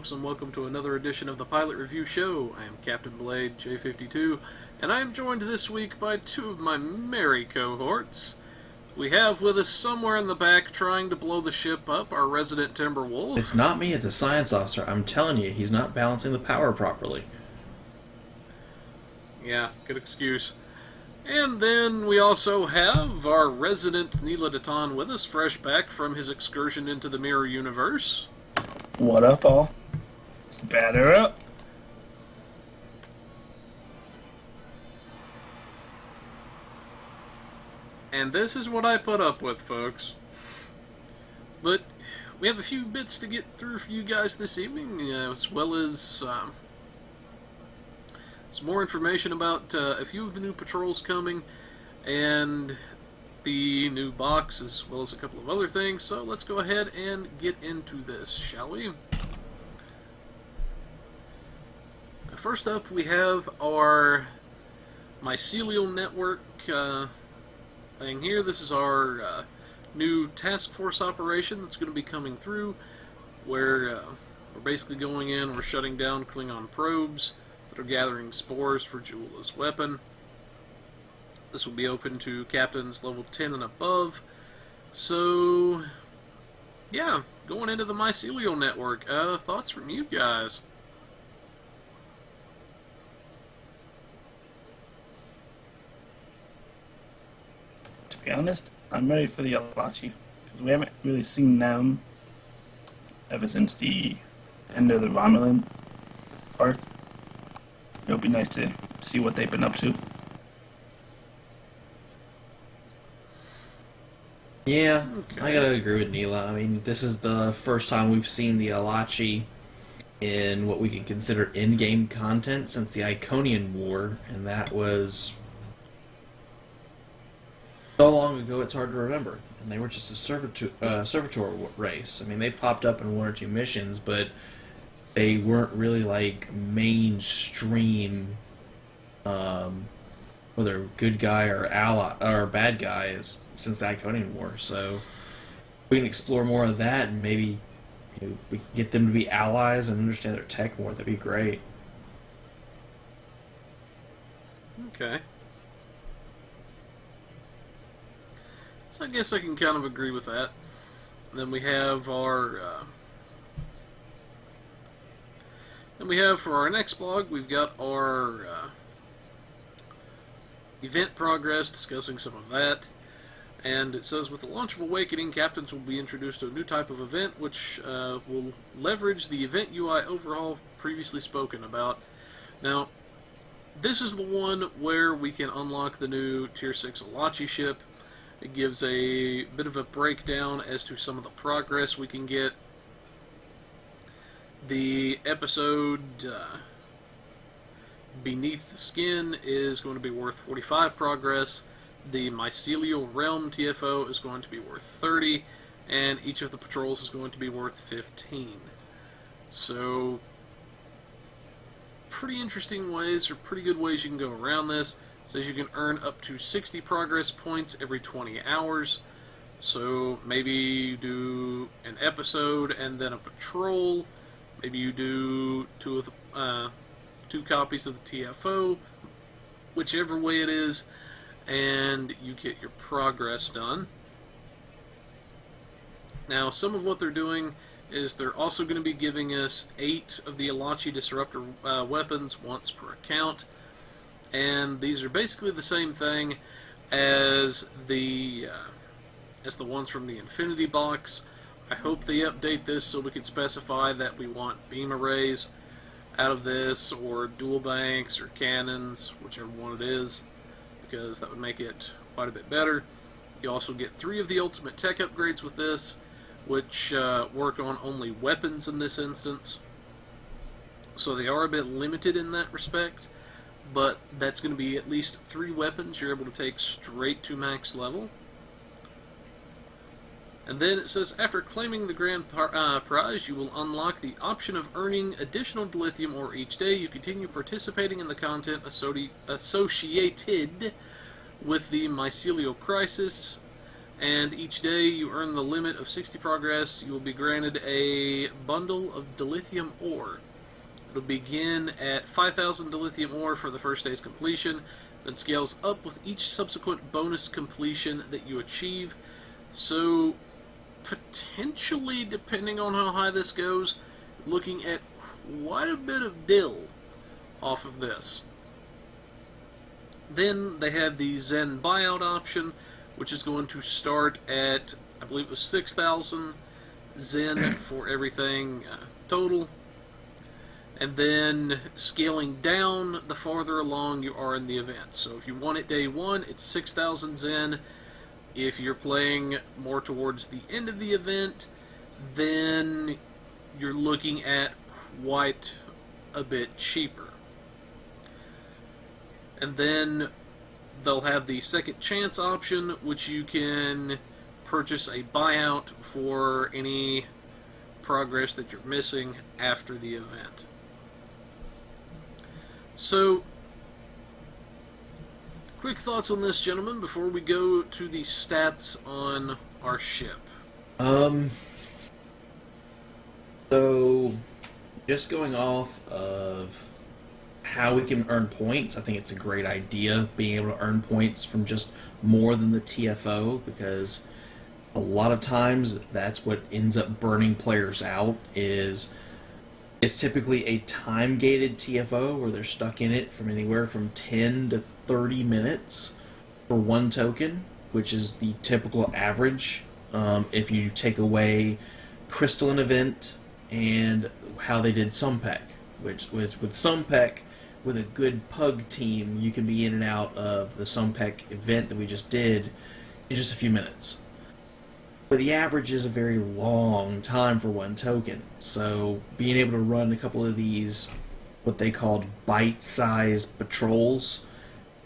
folks, and welcome to another edition of the Pilot Review Show. I am Captain Blade J52, and I am joined this week by two of my merry cohorts. We have with us somewhere in the back trying to blow the ship up our resident Timberwolf. It's not me, it's a science officer. I'm telling you, he's not balancing the power properly. Yeah, good excuse. And then we also have our resident Neela with us, fresh back from his excursion into the Mirror Universe. What up, all? Let's batter up. And this is what I put up with, folks. But we have a few bits to get through for you guys this evening, as well as some more information about a few of the new patrols coming, and the new box, as well as a couple of other things. So let's go ahead and get into this, shall we? First up, we have our mycelial network thing here. This is our new task force operation that's going to be coming through, where we're basically going in, we're shutting down Klingon probes that are gathering spores for Jula's weapon. This will be open to captains level 10 and above. So, yeah, going into the mycelial network. Thoughts from you guys? To be honest, I'm ready for the Artie, because we haven't really seen them ever since the end of the Romulan part. It'll be nice to see what they've been up to. Yeah, Okay. I gotta agree with Neela. I mean, this is the first time we've seen the Alachi in what we can consider in-game content since the Iconian War, and that was so long ago it's hard to remember. And they were just a servitor race. I mean, they popped up in one or two missions, but they weren't really like mainstream, whether good guy or ally or bad guy is since the Iconian War. So if we can explore more of that, and maybe we can get them to be allies and understand their tech more. That'd be great. Okay. So I guess I can kind of agree with that. And then we have our for our next blog, we've got our event progress, discussing some of that. And it says, with the launch of Awakening, captains will be introduced to a new type of event, which will leverage the event UI overhaul previously spoken about. Now, this is the one where we can unlock the new Tier 6 Alachi ship. It gives a bit of a breakdown as to some of the progress we can get. The episode Beneath the Skin is going to be worth 45 progress. The Mycelial Realm TFO is going to be worth 30, and each of the patrols is going to be worth 15. So, pretty interesting ways, or pretty good ways you can go around this. It says you can earn up to 60 progress points every 20 hours. So, maybe you do an episode and then a patrol. Maybe you do two copies of the TFO, whichever way it is, and you get your progress done. Now, some of what they're doing is they're also going to be giving us 8 of the Alachi Disruptor weapons once per account, and these are basically the same thing as the ones from the Infinity Box. I hope they update this so we can specify that we want beam arrays out of this, or dual banks, or cannons, whichever one it is, because that would make it quite a bit better. You also get 3 of the ultimate tech upgrades with this, which work on only weapons in this instance. So they are a bit limited in that respect, but that's going to be at least 3 weapons you're able to take straight to max level. And then it says, after claiming the grand prize, you will unlock the option of earning additional dilithium ore each day. You continue participating in the content associated with the mycelial crisis, and each day you earn the limit of 60 progress. You will be granted a bundle of dilithium ore. It'll begin at 5,000 dilithium ore for the first day's completion, then scales up with each subsequent bonus completion that you achieve. So, potentially, depending on how high this goes, looking at quite a bit of dill off of this. Then they have the Zen buyout option, which is going to start at, I believe it was 6,000 Zen for everything total. And then scaling down the farther along you are in the event. So if you want it day one, it's 6,000 Zen. If you're playing more towards the end of the event, then you're looking at quite a bit cheaper. And then they'll have the second chance option, which you can purchase a buyout for any progress that you're missing after the event. So, quick thoughts on this, gentlemen, before we go to the stats on our ship. So, just going off of how we can earn points, I think it's a great idea, being able to earn points from just more than the TFO, because a lot of times that's what ends up burning players out. It's typically a time-gated TFO where they're stuck in it from anywhere from 10 to 30 minutes for one token, which is the typical average. If you take away Crystalline Event and how they did Sumpec, which with Sumpec, with a good pug team, you can be in and out of the Sumpec event that we just did in just a few minutes. But the average is a very long time for one token, so being able to run a couple of these, what they called bite-sized patrols,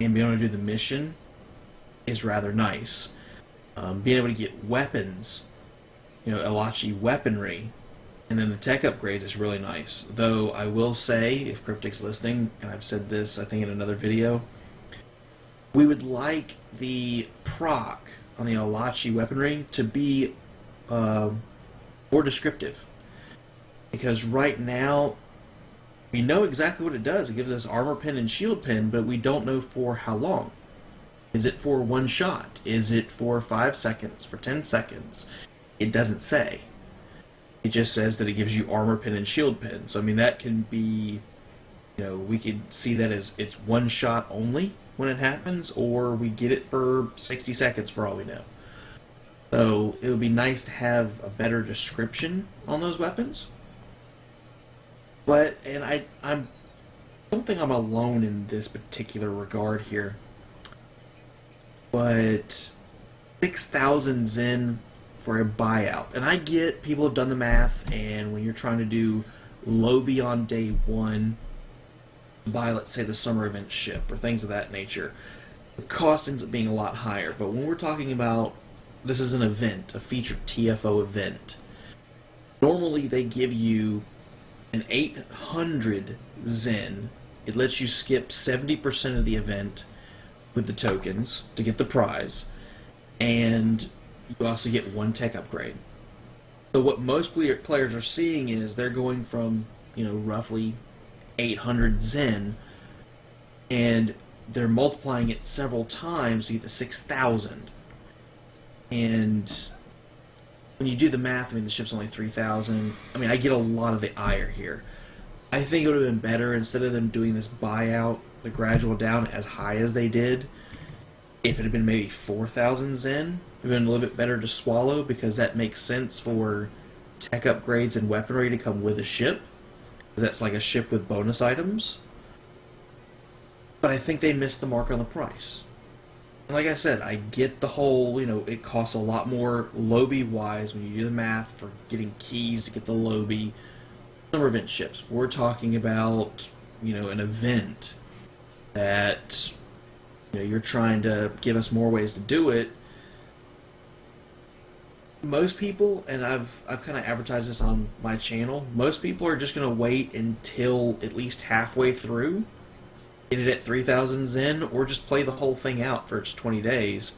and being able to do the mission is rather nice. Being able to get weapons, Elachi weaponry, and then the tech upgrades is really nice. Though I will say, if Cryptic's listening, and I've said this I think in another video, we would like the proc on the Elachi weaponry to be more descriptive. Because right now, we know exactly what it does. It gives us armor pin and shield pin, but we don't know for how long. Is it for one shot? Is it for 5 seconds? For 10 seconds? It doesn't say. It just says that it gives you armor pin and shield pin. So, I mean, that can be, we could see that as it's one shot only when it happens, or we get it for 60 seconds for all we know. So it would be nice to have a better description on those weapons. But, and I don't think I'm alone in this particular regard here, but 6,000 Zen for a buyout. And I get people have done the math, and when you're trying to do lobby on day one, buy, let's say, the summer event ship or things of that nature, the cost ends up being a lot higher. But when we're talking about, this is an event, a featured TFO event, normally they give you an 800 Zen. It lets you skip 70% of the event with the tokens to get the prize, and you also get one tech upgrade. So what most players are seeing is they're going from, roughly 800 Zen, and they're multiplying it several times to get to 6,000. And when you do the math, I mean, the ship's only 3,000. I mean, I get a lot of the ire here. I think it would have been better, instead of them doing this buyout, the gradual down as high as they did, if it had been maybe 4,000 Zen, it would have been a little bit better to swallow, because that makes sense for tech upgrades and weaponry to come with a ship. That's like a ship with bonus items. But I think they missed the mark on the price. And like I said, I get the whole, it costs a lot more lobby-wise when you do the math for getting keys to get the lobby. Summer event ships. We're talking about, an event that, you're trying to give us more ways to do it. Most people, and I've kind of advertised this on my channel, most people are just going to wait until at least halfway through, get it at 3,000 Zen, or just play the whole thing out for its 20 days,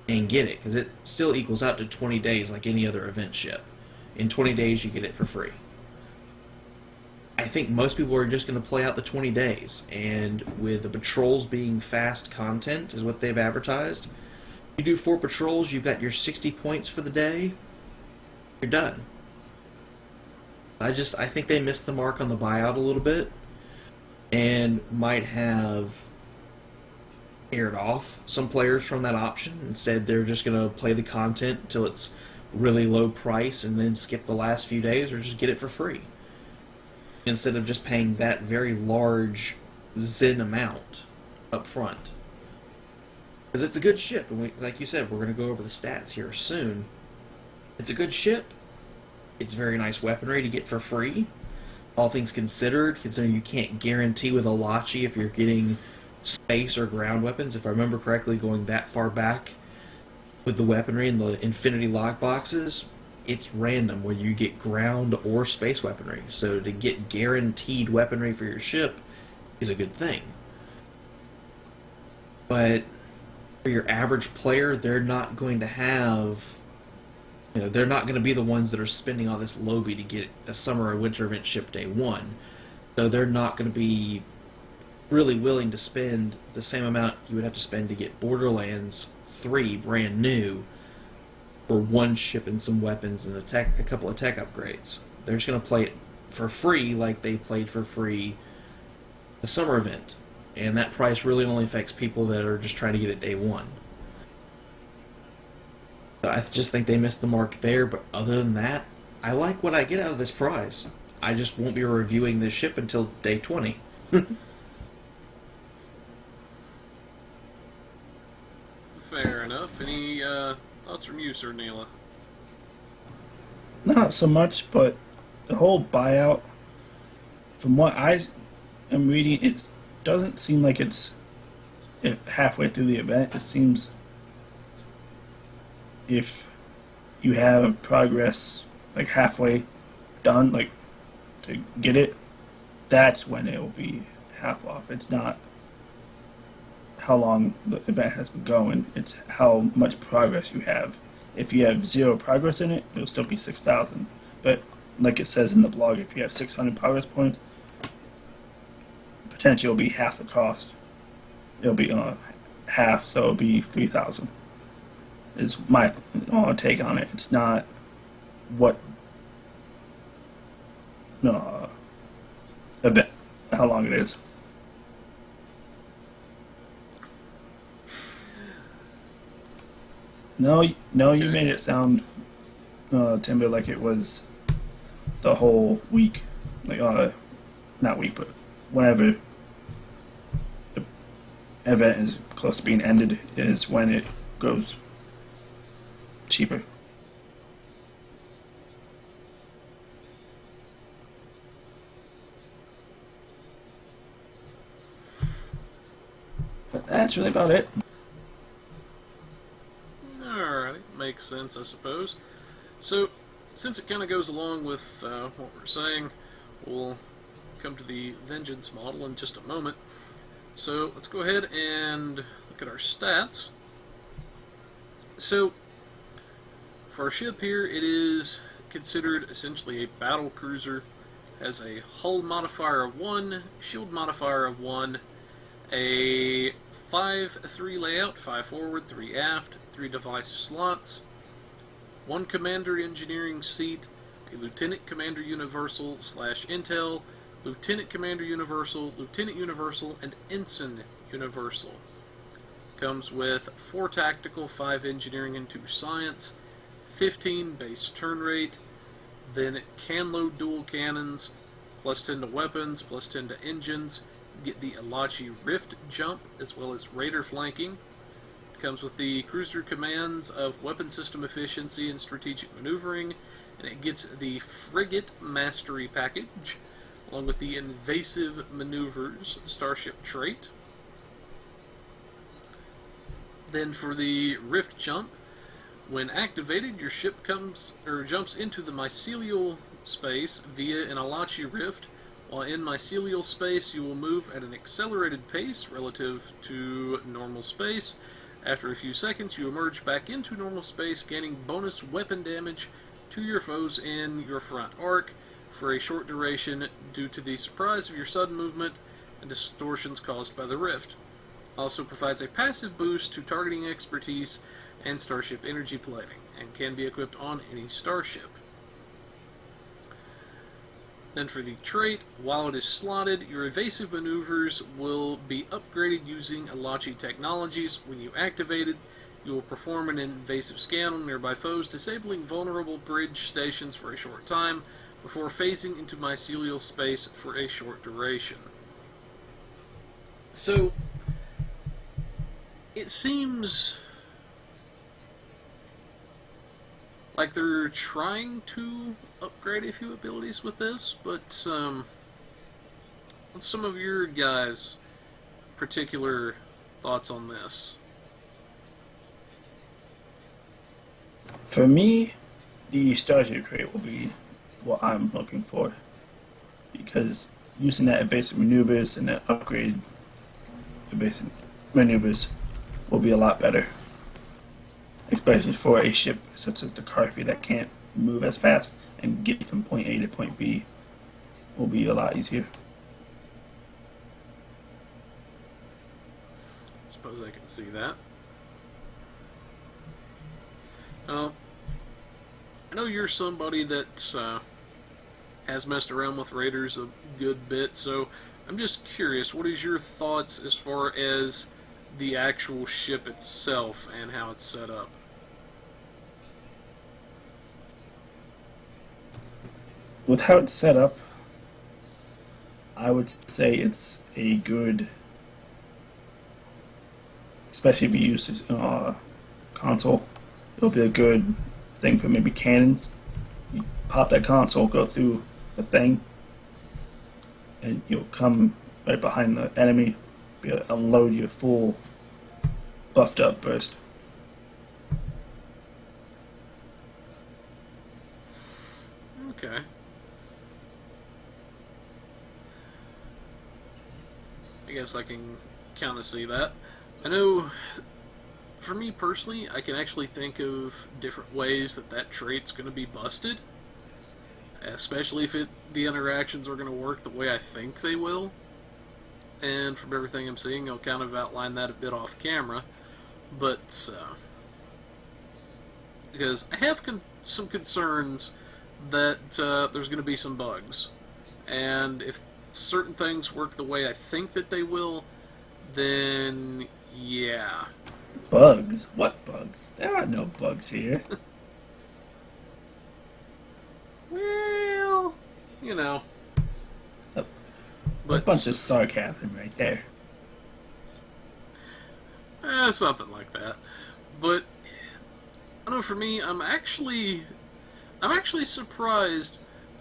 and get it, because it still equals out to 20 days like any other event ship. In 20 days, you get it for free. I think most people are just going to play out the 20 days, and with the patrols being fast content, is what they've advertised. You do 4 patrols, you've got your 60 points for the day, you're done. I think they missed the mark on the buyout a little bit, and might have aired off some players from that option. Instead, they're just going to play the content until it's really low price and then skip the last few days, or just get it for free, instead of just paying that very large Zen amount up front. Because it's a good ship, and like you said, we're going to go over the stats here soon. It's a good ship. It's very nice weaponry to get for free. All things considered, considering you can't guarantee with Alachi if you're getting space or ground weapons. If I remember correctly, going that far back with the weaponry and the Infinity lock boxes, it's random whether you get ground or space weaponry. So to get guaranteed weaponry for your ship is a good thing. But for your average player, they're not going to have, they're not going to be the ones that are spending all this lobby to get a summer or winter event ship day one. So they're not going to be really willing to spend the same amount you would have to spend to get Borderlands 3 brand new for one ship and some weapons and a couple of tech upgrades. They're just going to play it for free like they played for free the summer event. And that price really only affects people that are just trying to get it day one. So I just think they missed the mark there, but other than that, I like what I get out of this prize. I just won't be reviewing this ship until day 20. Fair enough. Any thoughts from you, Sir Neela? Not so much, but the whole buyout, from what I am reading, it doesn't seem like it's halfway through the event. It seems if you have progress like halfway done, like to get it, that's when it will be half off. It's not how long the event has been going, it's how much progress you have. If you have 0 progress in it, it'll still be 6,000. But like it says in the blog, if you have 600 progress points, potentially it'll be half the cost. It'll be half, so it'll be 3,000. Is my take on it. It's not what event, how long it is. No, you made it sound, Timber, like it was the whole week, like not week, but whenever the event is close to being ended is when it goes cheaper. But that's really about it. Alright, makes sense, I suppose. So, since it kind of goes along with what we're saying, we'll come to the Vengeance model in just a moment. So, let's go ahead and look at our stats. So, for our ship here, it is considered essentially a battle cruiser. Has a hull modifier of 1, shield modifier of 1, a 5-3 layout, 5 forward, 3 aft, 3 device slots, 1 commander engineering seat, a lieutenant commander universal / intel, lieutenant commander universal, lieutenant universal, and ensign universal. Comes with 4 tactical, 5 engineering, and 2 science, 15 base turn rate, then it can load dual cannons, plus 10 to weapons, plus 10 to engines. Get the Alachi Rift jump, as well as Raider flanking. It comes with the cruiser commands of weapon system efficiency and strategic maneuvering, and it gets the frigate mastery package, along with the invasive maneuvers starship trait. Then for the Rift jump, when activated, your ship jumps into the mycelial space via an Alachi Rift. While in mycelial space, you will move at an accelerated pace relative to normal space. After a few seconds, you emerge back into normal space, gaining bonus weapon damage to your foes in your front arc for a short duration due to the surprise of your sudden movement and distortions caused by the rift. Also provides a passive boost to targeting expertise and starship energy plating, and can be equipped on any starship. Then for the trait, while it is slotted, your evasive maneuvers will be upgraded using Alachi technologies. When you activate it, you will perform an invasive scan on nearby foes, disabling vulnerable bridge stations for a short time, before phasing into mycelial space for a short duration. So, it seems like they're trying to upgrade a few abilities with this, but what's some of your guys' particular thoughts on this? For me, the Starship trait will be what I'm looking for, because using that evasive maneuvers and that upgrade evasive maneuvers will be a lot better, especially for a ship such as the Carthy that can't move as fast, and get from point A to point B will be a lot easier. I suppose I can see that. I know you're somebody that has messed around with Raiders a good bit, so I'm just curious, what is your thoughts as far as the actual ship itself and how it's set up? With how it's set up, I would say it's a good, especially if you use this console, it'll be a good thing for maybe cannons. You pop that console, go through the thing, and you'll come right behind the enemy, be able to unload your full buffed up burst. Okay. I guess I can kind of see that. I know, for me personally, I can actually think of different ways that that trait's going to be busted. Especially if the interactions are going to work the way I think they will. And from everything I'm seeing, I'll kind of outline that a bit off camera. But, because I have some concerns that there's going to be some bugs. And if certain things work the way I think that they will, then yeah. Bugs? What bugs? There are no bugs here. Well, you know. A But bunch of sarcasm right there. Something like that. But I know for me, I'm actually surprised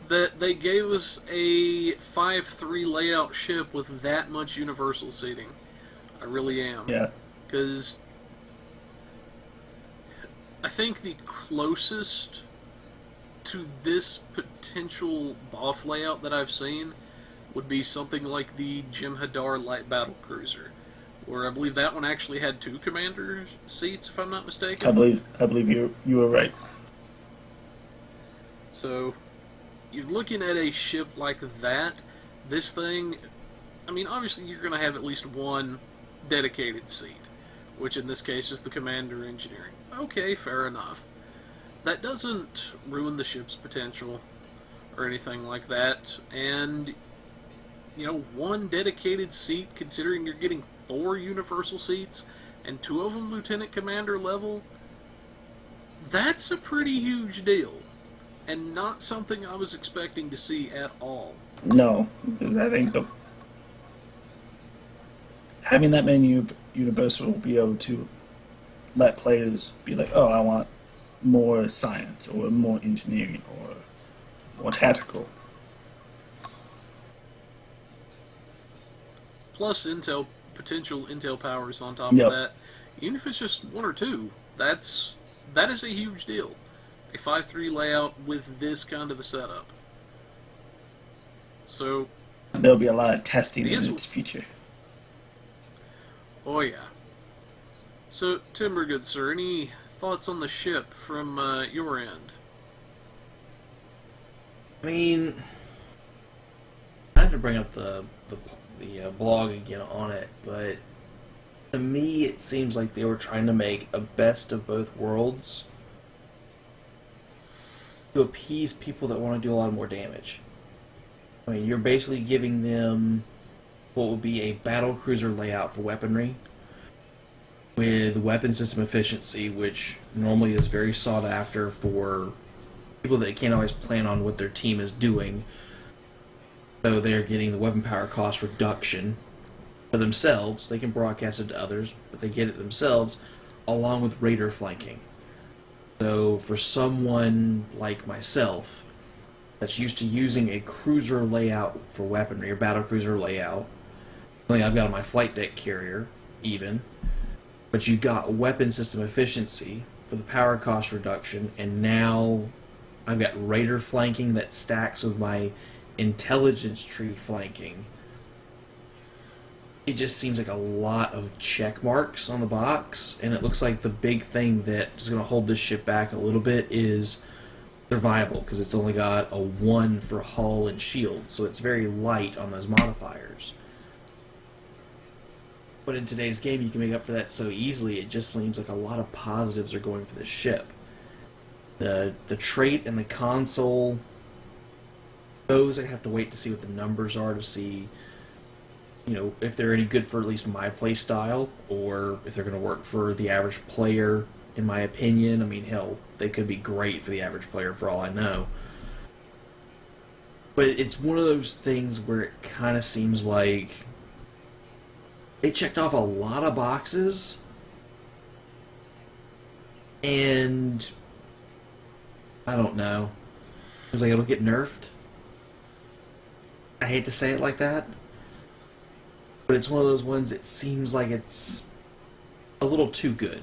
that they gave us a 5-3 layout ship with that much universal seating. I really am. Yeah. Because I think the closest to this potential BOF layout that I've seen would be something like the Jem'Hadar light battle cruiser, where I believe that one actually had 2 commander seats, if I'm not mistaken. I believe you were right. So you're looking at a ship like that. This thing, I mean, obviously you're going to have at least one dedicated seat, which in this case is the commander engineering. Okay, fair enough. That doesn't ruin the ship's potential or anything like that. And, you know, one dedicated seat, considering you're getting 4 universal seats, and 2 of them lieutenant commander level, that's a pretty huge deal. And not something I was expecting to see at all. No, because I think having that many universal will be able to let players be like, oh, I want more science, or more engineering, or more tactical. Plus potential intel powers on top Yep. of that. Even if it's just 1 or 2, that is a huge deal. A 5-3 layout with this kind of a setup. So There'll be a lot of testing in Yes. its future. oh yeah. So, Timber, good sir, any thoughts on the ship from your end? I mean, I had to bring up the blog again on it, but to me, it seems like they were trying to make a best of both worlds to appease people that want to do a lot more damage. I mean, you're basically giving them what would be a battle cruiser layout for weaponry with weapon system efficiency, which normally is very sought after for people that can't always plan on what their team is doing. So they're getting the weapon power cost reduction for themselves. They can broadcast it to others, but they get it themselves, along with raider flanking. So for someone like myself that's used to using a cruiser layout for weaponry, or battle cruiser layout, something I've got on my flight deck carrier, even, but you've got weapon system efficiency for the power cost reduction, and now I've got raider flanking that stacks with my intelligence tree flanking. It just seems like a lot of check marks on the box, and it looks like the big thing that is going to hold this ship back a little bit is survival, because it's only got a 1 for hull and shield, so it's very light on those modifiers. But in today's game, you can make up for that so easily. It just seems like a lot of positives are going for this ship. The trait and the console, those I have to wait to see what the numbers are to see, you know, if they're any good for at least my play style, or if they're going to work for the average player, in my opinion. I mean, hell, they could be great for the average player for all I know. But it's one of those things where it kind of seems like they checked off a lot of boxes, and I don't know. It was like, it'll get nerfed. I hate to say it like that, but it's one of those ones that seems like it's a little too good.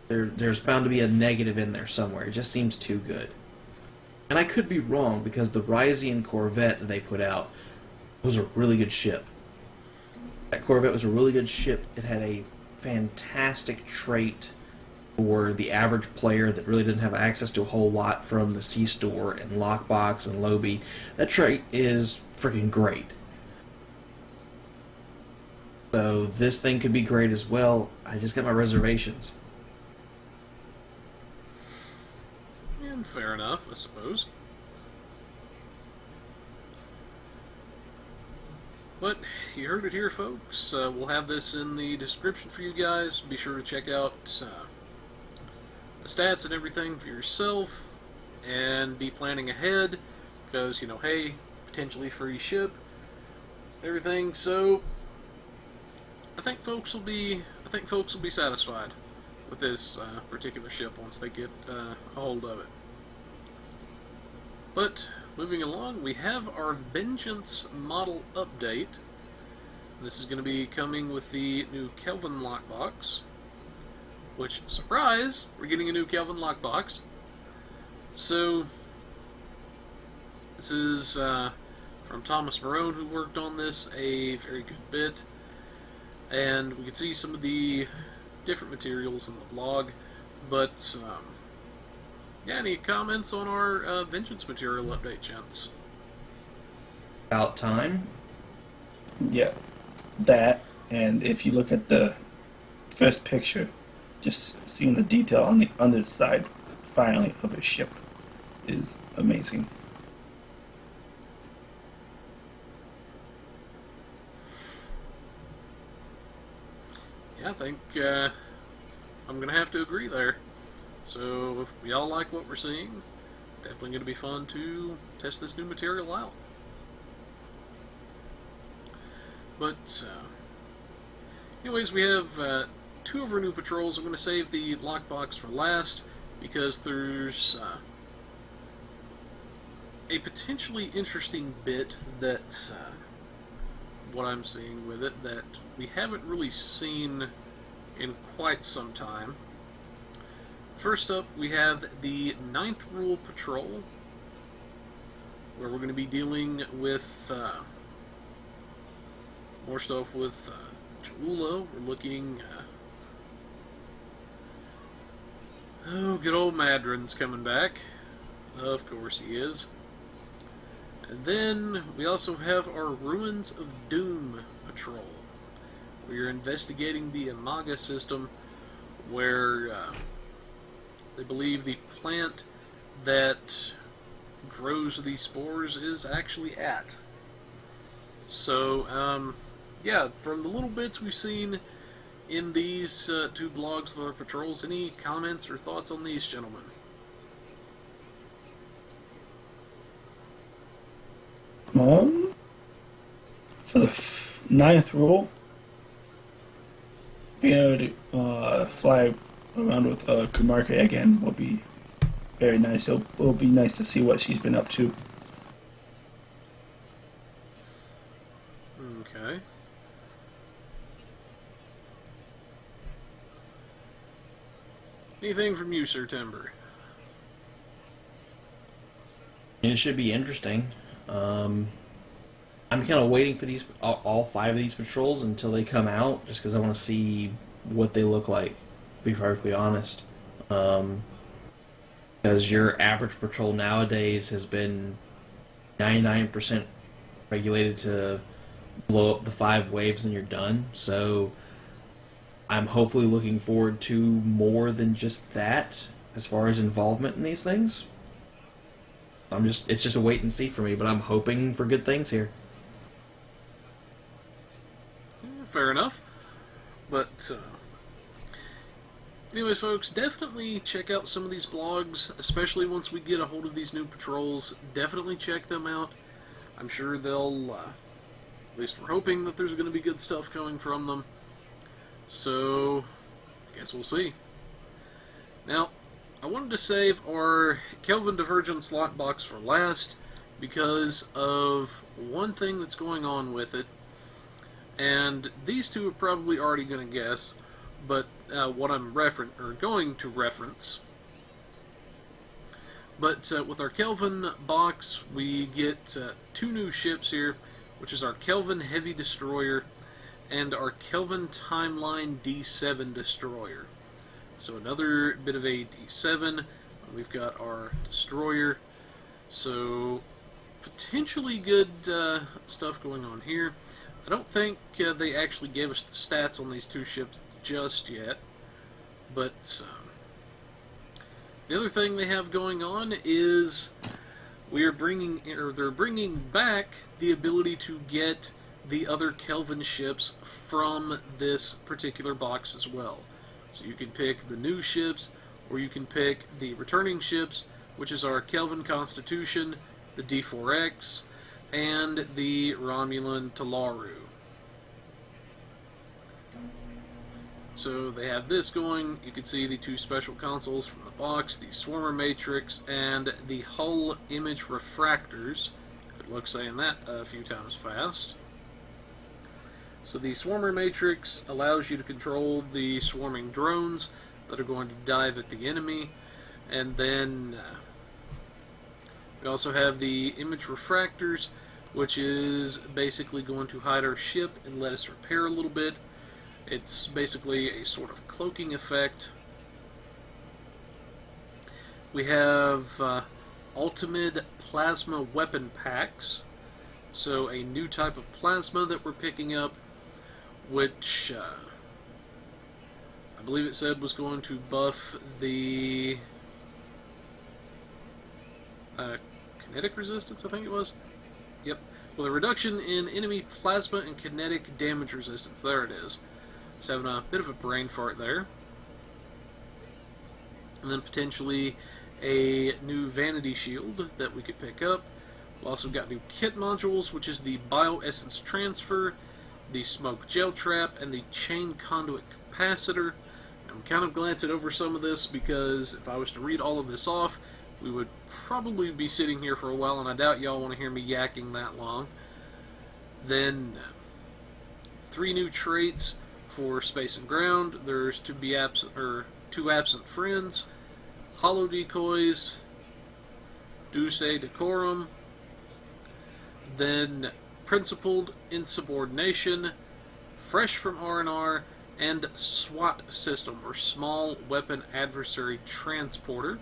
There's bound to be a negative in there somewhere. It just seems too good. And I could be wrong, because the Rysian Corvette that they put out was a really good ship. That Corvette was a really good ship. It had a fantastic trait for the average player that really didn't have access to a whole lot from the C-Store and Lockbox and Lobby. That trait is freaking great. So this thing could be great as well. I just got my reservations. And fair enough, I suppose. But you heard it here, folks. We'll have this in the description for you guys. Be sure to check out the stats and everything for yourself, and be planning ahead, because, you know, hey, potentially free ship, everything. So I think folks will be satisfied with this particular ship once they get a hold of it. But moving along, we have our Vengeance model update. This is going to be coming with the new Kelvin lockbox, which, surprise, we're getting a new Kelvin lockbox. So this is from Thomas Marone, who worked on this a very good bit, and we can see some of the different materials in the blog. But yeah, any comments on our Vengeance material update, gents? About time. Yeah, that, and if you look at the first picture, just seeing the detail on the underside, finally, of a ship is amazing. Yeah, I think I'm going to have to agree there. So if y'all like what we're seeing, definitely going to be fun to test this new material out. But anyways, we have 2 of our new patrols. I'm going to save the lockbox for last, because there's a potentially interesting bit that what I'm seeing with it that we haven't really seen in quite some time. First up, we have the 9th Rule Patrol, where we're going to be dealing with more stuff with Cholula, we're looking... oh, good old Madron's coming back. Of course he is. And then we also have our Ruins of Doom patrol. We are investigating the Amaga system, where they believe the plant that grows these spores is actually at. So, yeah, from the little bits we've seen in these two blogs with our patrols, any comments or thoughts on these, gentlemen? For the ninth rule, being able to fly around with Kumarke again will be very nice. It'll be nice to see what she's been up to. Okay. Anything from you, Sir Timber? It should be interesting. I'm kind of waiting for these all 5 of these patrols until they come out, just because I want to see what they look like, to be perfectly honest. Because your average patrol nowadays has been 99% regulated to blow up the 5 waves and you're done. So I'm hopefully looking forward to more than just that as far as involvement in these things. It's just a wait and see for me, but I'm hoping for good things here. Fair enough. But, anyways, folks, definitely check out some of these blogs, especially once we get a hold of these new patrols. Definitely check them out. I'm sure they'll, at least we're hoping that there's going to be good stuff coming from them. So, I guess we'll see. Now, I wanted to save our Kelvin Divergent slot box for last because of one thing that's going on with it. And these two are probably already going to guess, but what I'm going to reference. But with our Kelvin box, we get 2 new ships here, which is our Kelvin Heavy Destroyer and our Kelvin Timeline D7 Destroyer. So another bit of a D7. We've got our Destroyer. So potentially good stuff going on here. I don't think they actually gave us the stats on these 2 ships just yet. But the other thing they have going on is they're bringing back the ability to get the other Kelvin ships from this particular box as well. So you can pick the new ships, or you can pick the returning ships, which is our Kelvin Constitution, the D4X, and the Romulan Talaru. So they have this going. You can see the 2 special consoles from the box, the Swarmer Matrix, and the Hull Image Refractors. Good luck saying that a few times fast. So the Swarmer Matrix allows you to control the swarming drones that are going to dive at the enemy. And then we also have the Image Refractors, which is basically going to hide our ship and let us repair a little bit. It's basically a sort of cloaking effect. We have Ultimate Plasma Weapon Packs. So a new type of plasma that we're picking up, which I believe it said was going to buff the kinetic resistance, I think it was. Yep. With a reduction in enemy plasma and kinetic damage resistance. There it is. Just having a bit of a brain fart there. And then potentially a new vanity shield that we could pick up. We've also got new kit modules, which is the Bioessence Transfer, the Smoke Gel Trap, and the Chain Conduit Capacitor. I'm kind of glancing over some of this because if I was to read all of this off, we would probably be sitting here for a while, and I doubt y'all want to hear me yakking that long. Then 3 new traits for Space and Ground. There's two absent friends, Hollow Decoys, Duce Decorum, then Principled Insubordination, Fresh from R&R, and SWAT system, or Small Weapon Adversary Transporter.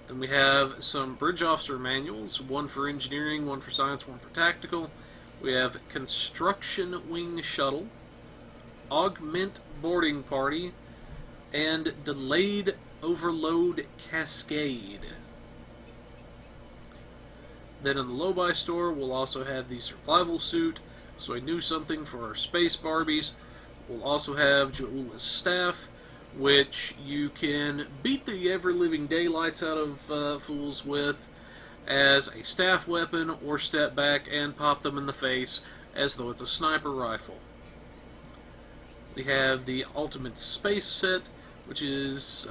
Then we have some bridge officer manuals, one for engineering, one for science, one for tactical. We have construction wing shuttle, augment boarding party, and delayed overload cascade. Then in the low-buy store, we'll also have the survival suit, so I knew something for our space Barbies. We'll also have Joula's staff, which you can beat the ever-living daylights out of fools with as a staff weapon, or step back and pop them in the face as though it's a sniper rifle. We have the Ultimate Space Set, which is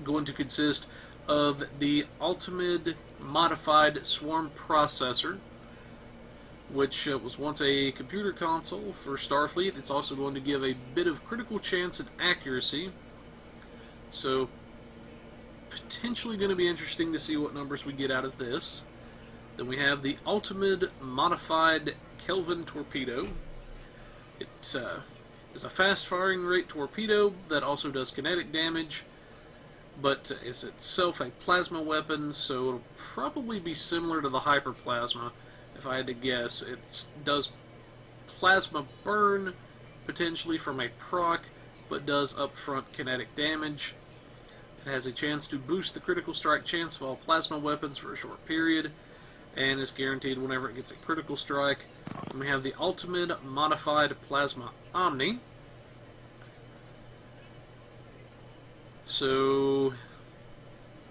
going to consist of the Ultimate Modified Swarm Processor, which was once a computer console for Starfleet. It's also going to give a bit of critical chance and accuracy, so potentially going to be interesting to see what numbers we get out of this. Then we have the Ultimate Modified Kelvin Torpedo. It is a fast firing rate torpedo that also does kinetic damage, but is itself a plasma weapon, so it'll probably be similar to the hyperplasma. If I had to guess, it does plasma burn, potentially from a proc, but does upfront kinetic damage. It has a chance to boost the critical strike chance of all plasma weapons for a short period, and is guaranteed whenever it gets a critical strike. And we have the Ultimate Modified Plasma Omni. So,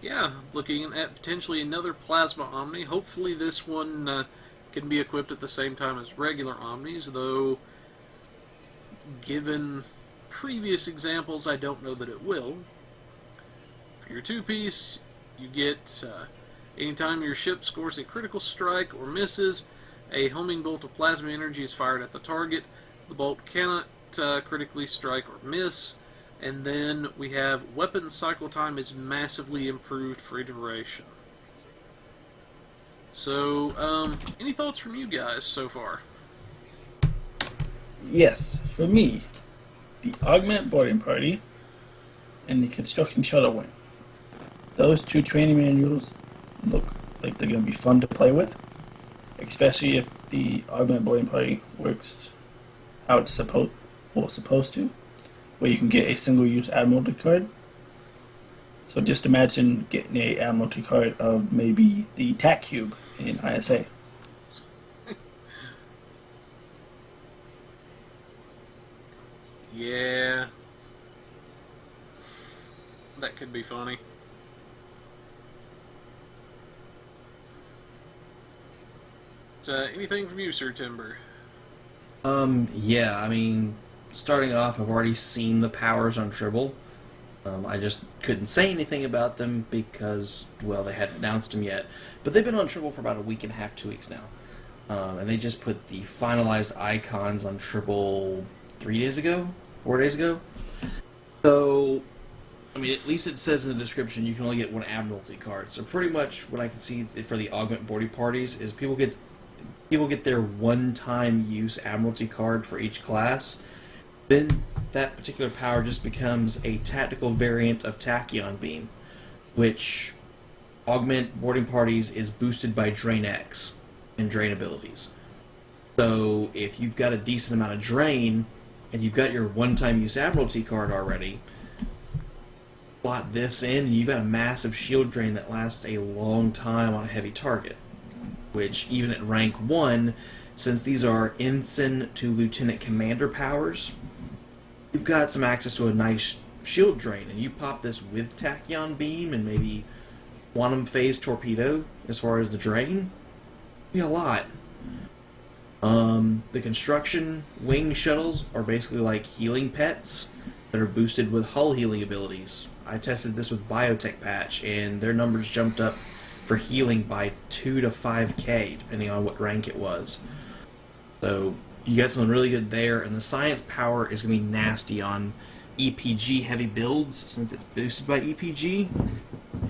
yeah, looking at potentially another Plasma Omni. Hopefully this one can be equipped at the same time as regular Omnis, though given previous examples, I don't know that it will. For your two-piece, you get, anytime your ship scores a critical strike or misses, a homing bolt of plasma energy is fired at the target. The bolt cannot critically strike or miss. And then we have weapon cycle time is massively improved for duration. So, any thoughts from you guys so far? Yes, for me, the Augment Boarding Party and the Construction Shuttle Wing. Those two training manuals look like they're going to be fun to play with, especially if the Augment Boarding Party works how it's supposed to, where you can get a single-use Admiralty card. So just imagine getting a Admiralty card of maybe the TAC Cube in ISA. Yeah, that could be funny. Anything from you, Sir Timber? Yeah, I mean, starting off, I've already seen the powers on Tribble. I just couldn't say anything about them because, well, they hadn't announced them yet. But they've been on Tribble for about a week and a half, 2 weeks now. And they just put the finalized icons on Tribble 4 days ago. So, I mean, at least it says in the description you can only get one Admiralty card. So pretty much what I can see for the Augment Boarding Parties is people get their one-time use Admiralty card for each class. Then that particular power just becomes a tactical variant of Tachyon Beam, which Augment Boarding Parties is boosted by Drain X and Drain abilities. So if you've got a decent amount of Drain, and you've got your one-time use Admiralty card already, slot this in, and you've got a massive shield drain that lasts a long time on a heavy target. Which, even at rank 1, since these are Ensign to Lieutenant Commander powers, you've got some access to a nice shield drain, and you pop this with Tachyon Beam and maybe Quantum Phase Torpedo as far as the drain, be a lot. The construction wing shuttles are basically like healing pets that are boosted with hull healing abilities. I tested this with Biotech Patch, and their numbers jumped up for healing by 2 to 5k, depending on what rank it was. So you got something really good there, and the science power is going to be nasty on EPG heavy builds, since it's boosted by EPG.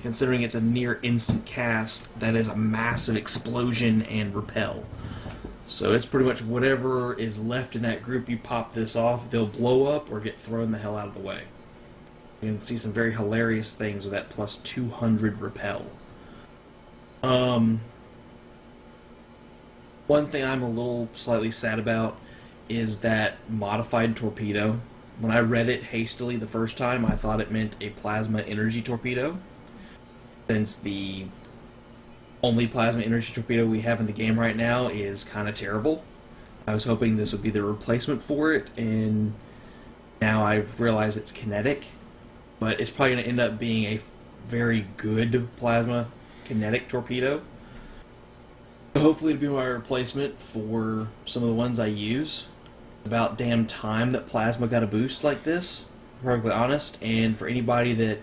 Considering it's a near instant cast, that is a massive explosion and repel. So it's pretty much whatever is left in that group, you pop this off, they'll blow up or get thrown the hell out of the way. You can see some very hilarious things with that plus 200 repel. One thing I'm a little slightly sad about is that modified torpedo. When I read it hastily the first time, I thought it meant a plasma energy torpedo. Since the only plasma energy torpedo we have in the game right now is kind of terrible. I was hoping this would be the replacement for it, and now I've realized it's kinetic. But it's probably going to end up being a very good plasma kinetic torpedo. So hopefully it'll be my replacement for some of the ones I use. It's about damn time that plasma got a boost like this, to be perfectly honest. And for anybody that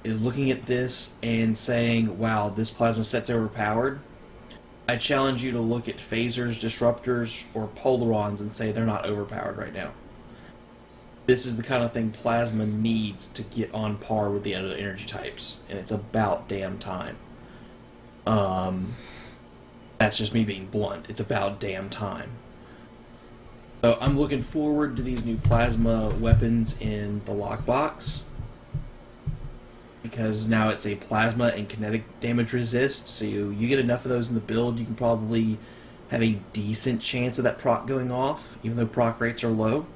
is looking at this and saying, wow, this plasma set's overpowered, I challenge you to look at phasers, disruptors, or polarons and say they're not overpowered right now. This is the kind of thing plasma needs to get on par with the other energy types, and it's about damn time. That's just me being blunt. It's about damn time. So I'm looking forward to these new plasma weapons in the lockbox, because now it's a plasma and kinetic damage resist, so you get enough of those in the build, you can probably have a decent chance of that proc going off, even though proc rates are low.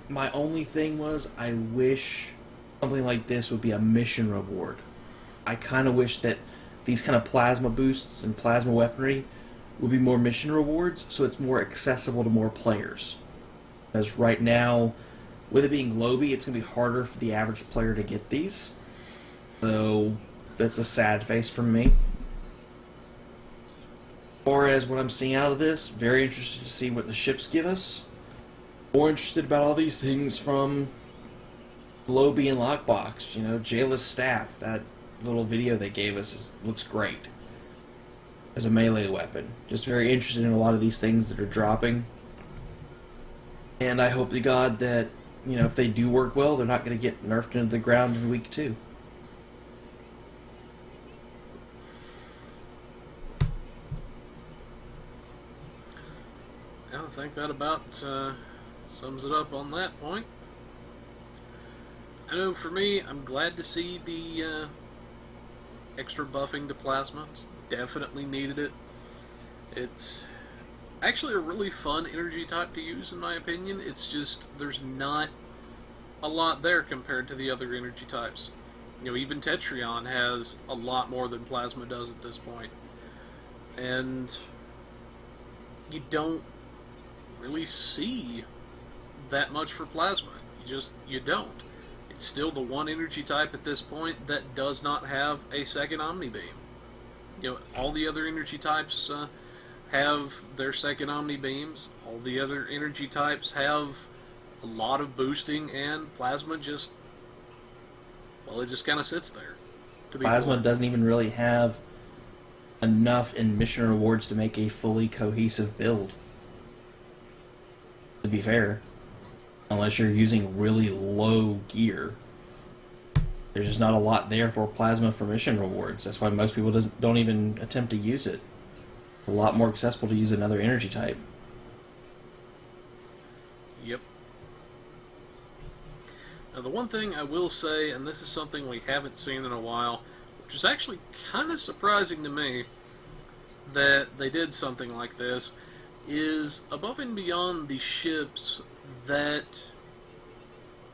My only thing was, I wish something like this would be a mission reward. I kind of wish that these kind of plasma boosts and plasma weaponry would be more mission rewards, so it's more accessible to more players. Because right now, with it being Lobby, it's going to be harder for the average player to get these. So, that's a sad face from me. As far as what I'm seeing out of this, very interested to see what the ships give us. More interested about all these things from Lobby and Lockbox. You know, Jayla's staff, that little video they gave us looks great as a melee weapon. Just very interested in a lot of these things that are dropping. And I hope to God that, you know, if they do work well, they're not going to get nerfed into the ground in week 2. I think that about sums it up on that point. I know for me, I'm glad to see the extra buffing to plasma. It's definitely needed it. It's actually a really fun energy type to use, in my opinion. It's just there's not a lot there compared to the other energy types. You know, even Tetrion has a lot more than plasma does at this point. And you don't really see that much for plasma. You don't. It's still the one energy type at this point that does not have a second Omni Beam. You know, all the other energy types have their second Omni Beams. All the other energy types have a lot of boosting, and plasma just, well, it just kind of sits there. Plasma doesn't even really have enough in mission rewards to make a fully cohesive build, to be fair. Unless you're using really low gear, there's just not a lot there for plasma for mission rewards. That's why most people don't even attempt to use it. A lot more accessible to use another energy type. Yep. Now the one thing I will say, and this is something we haven't seen in a while, which is actually kind of surprising to me that they did something like this, is above and beyond the ships that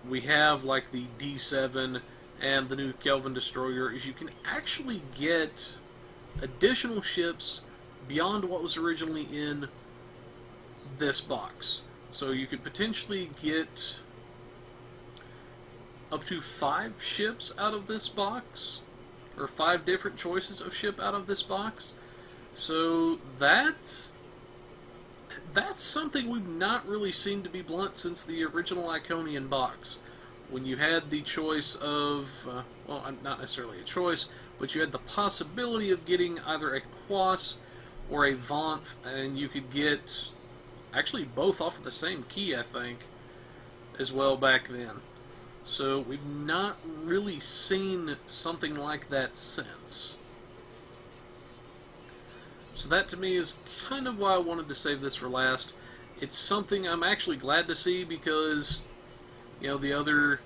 we have, like the D7 and the new Kelvin Destroyer, is you can actually get additional ships beyond what was originally in this box. So you could potentially get up to 5 ships out of this box, or 5 different choices of ship out of this box. So that's something we've not really seen, to be blunt, since the original Iconian box. When you had the choice of, well, not necessarily a choice, but you had the possibility of getting either a Quas or a Vaunt, and you could get actually both off of the same key, I think, as well back then. So we've not really seen something like that since. So that to me is kind of why I wanted to save this for last. It's something I'm actually glad to see because, you know, the other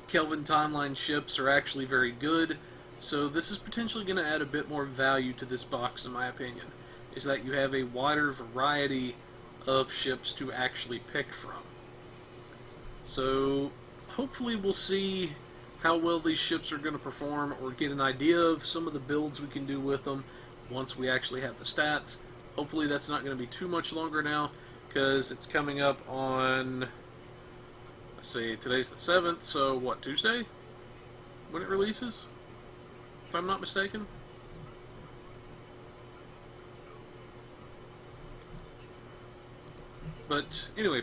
Kelvin Timeline ships are actually very good. So this is potentially going to add a bit more value to this box, in my opinion, is that you have a wider variety of ships to actually pick from. So hopefully we'll see how well these ships are going to perform, or get an idea of some of the builds we can do with them once we actually have the stats. Hopefully that's not going to be too much longer now, because it's coming up on, let's see, today's the 7th, so what, Tuesday? When it releases? If I'm not mistaken? But anyway,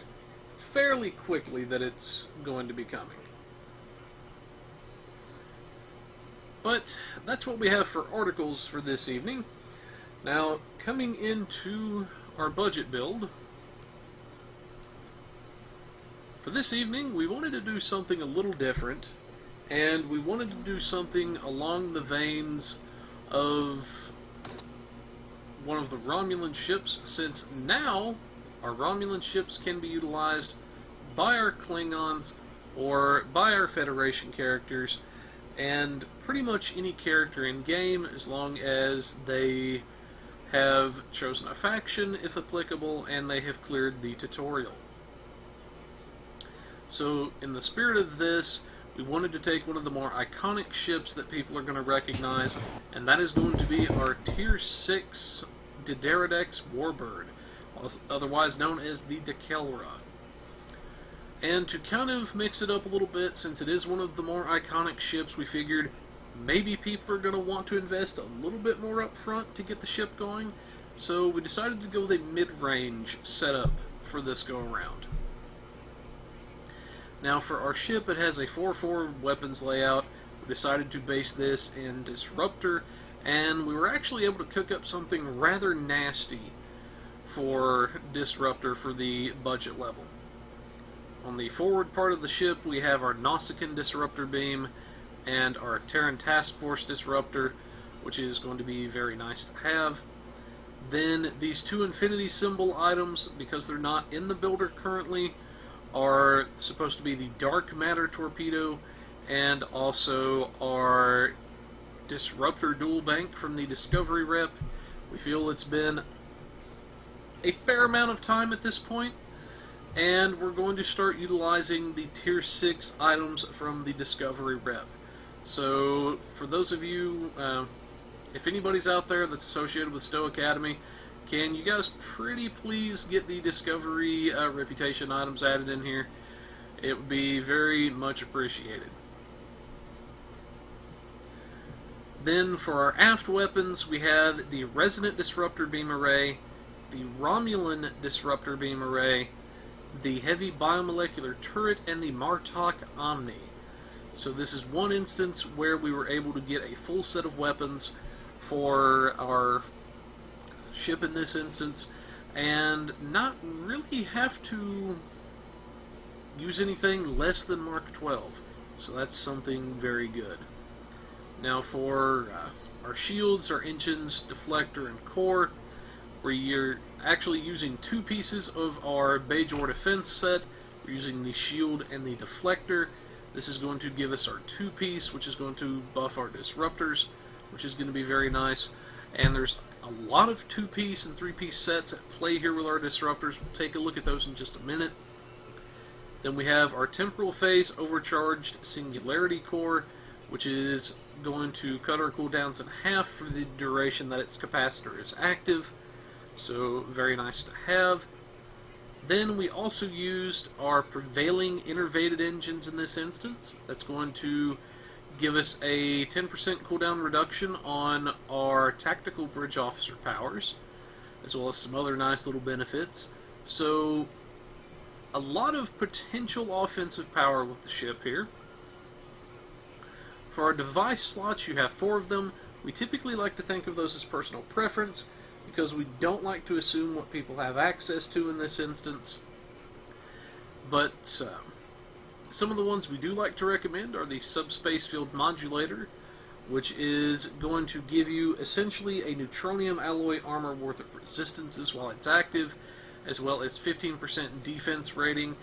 fairly quickly that it's going to be coming. But that's what we have for articles for this evening. Now, coming into our budget build, for this evening we wanted to do something a little different, and we wanted to do something along the veins of one of the Romulan ships, since now our Romulan ships can be utilized by our Klingons or by our Federation characters, and pretty much any character in game, as long as they have chosen a faction, if applicable, and they have cleared the tutorial. So, in the spirit of this, we wanted to take one of the more iconic ships that people are going to recognize, and that is going to be our Tier 6 Dideridex Warbird, otherwise known as the Dekelra. And to kind of mix it up a little bit, since it is one of the more iconic ships, we figured maybe people are going to want to invest a little bit more up front to get the ship going. So we decided to go with a mid-range setup for this go-around. Now for our ship, it has a 4-4 weapons layout. We decided to base this in Disruptor, and we were actually able to cook up something rather nasty for Disruptor for the budget level. On the forward part of the ship, we have our Nausicaan Disruptor Beam and our Terran Task Force Disruptor, which is going to be very nice to have. Then these two Infinity Symbol items, because they're not in the builder currently, are supposed to be the Dark Matter Torpedo and also our Disruptor Dual Bank from the Discovery Rep. We feel it's been a fair amount of time at this point, and we're going to start utilizing the Tier 6 items from the Discovery Rep. So, for those of you, if anybody's out there that's associated with Stowe Academy, can you guys pretty please get the Discovery Reputation items added in here? It would be very much appreciated. Then, for our aft weapons, we have the Resonant Disruptor Beam Array, the Romulan Disruptor Beam Array, the Heavy Biomolecular Turret, and the Martok Omni. So this is one instance where we were able to get a full set of weapons for our ship in this instance, and not really have to use anything less than Mark 12. So that's something very good. Now for our shields, our engines, deflector, and core, we're actually using two pieces of our Bajor defense set. We're using the shield and the deflector. This is going to give us our two-piece, which is going to buff our disruptors, which is going to be very nice. And there's a lot of two-piece and three-piece sets at play here with our disruptors. We'll take a look at those in just a minute. Then we have our Temporal Phase Overcharged Singularity Core, which is going to cut our cooldowns in half for the duration that its capacitor is active. So, very nice to have. Then we also used our Prevailing Innervated Engines in this instance. That's going to give us a 10% cooldown reduction on our Tactical Bridge Officer powers, as well as some other nice little benefits. So, a lot of potential offensive power with the ship here. For our device slots, you have 4 of them. We typically like to think of those as personal preference, because we don't like to assume what people have access to in this instance. But some of the ones we do like to recommend are the Subspace Field Modulator, which is going to give you essentially a neutronium alloy armor worth of resistances while it's active, as well as 15% defense rating.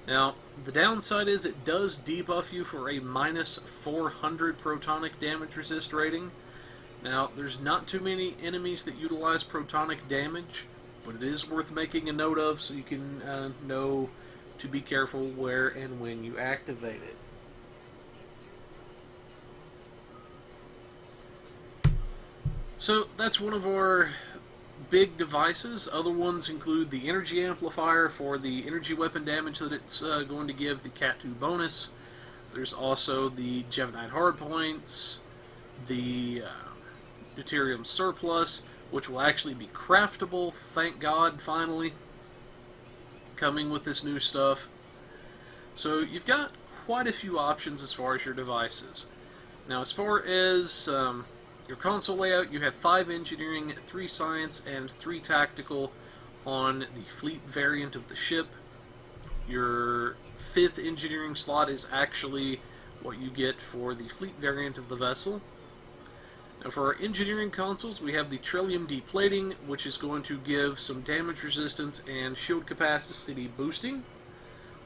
Now, the downside is it does debuff you for a minus 400 protonic damage resist rating. Now, there's not too many enemies that utilize protonic damage, but it is worth making a note of so you can know to be careful where and when you activate it. So that's one of our big devices. Other ones include the energy amplifier for the energy weapon damage that it's going to give, the Cat 2 bonus. There's also the Jevonite hardpoints, the deuterium surplus, which will actually be craftable, thank God, finally, coming with this new stuff. So you've got quite a few options as far as your devices. Now, as far as your console layout, you have 5 engineering, 3 science, and 3 tactical on the fleet variant of the ship. Your 5th engineering slot is actually what you get for the fleet variant of the vessel. Now, for our engineering consoles, we have the Trillium deplating, which is going to give some damage resistance and shield capacity boosting.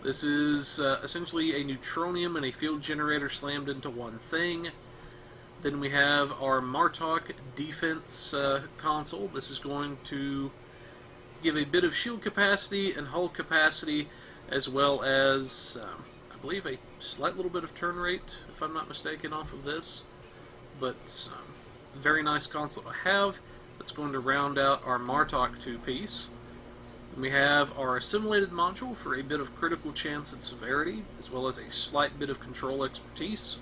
This is essentially a neutronium and a field generator slammed into one thing. Then we have our Martok defense console. This is going to give a bit of shield capacity and hull capacity, as well as, I believe, a slight little bit of turn rate, if I'm not mistaken, off of this. But very nice console to have. That's going to round out our Martok 2-piece. We have our assimilated module for a bit of critical chance and severity, as well as a slight bit of control expertise.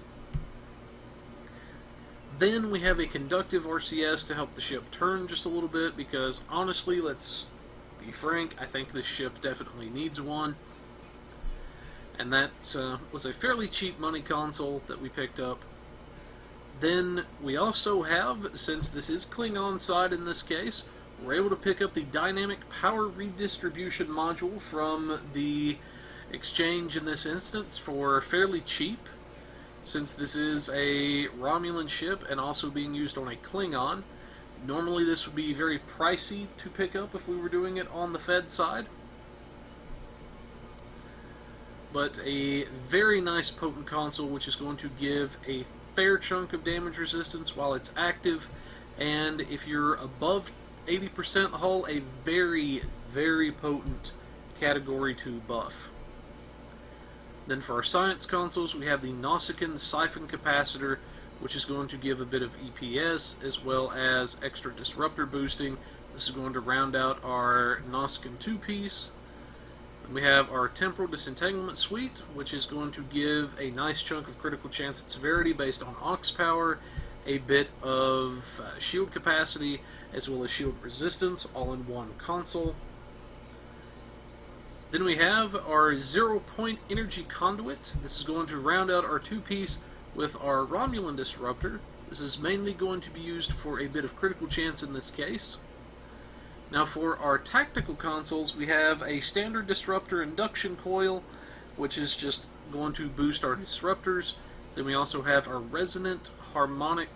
Then we have a conductive RCS to help the ship turn just a little bit, because honestly, let's be frank, I think this ship definitely needs one. And that was a fairly cheap money console that we picked up. Then we also have, since this is Klingon side in this case, we're able to pick up the dynamic power redistribution module from the exchange in this instance for fairly cheap, since this is a Romulan ship and also being used on a Klingon. Normally this would be very pricey to pick up if we were doing it on the Fed side. But a very nice potent console, which is going to give a fair chunk of damage resistance while it's active, and if you're above 80% hull, a very, very potent Category 2 buff. Then for our science consoles, we have the Nausicaan Siphon Capacitor, which is going to give a bit of EPS, as well as extra disruptor boosting. This is going to round out our Nausicaan 2-piece. We have our Temporal Disentanglement Suite, which is going to give a nice chunk of critical chance and severity based on aux power, a bit of shield capacity, as well as shield resistance, all in one console. Then we have our 0 Point Energy Conduit. This is going to round out our 2-piece with our Romulan Disruptor. This is mainly going to be used for a bit of critical chance in this case. Now for our tactical consoles, we have a standard disruptor induction coil, which is just going to boost our disruptors. Then we also have our resonant harmonic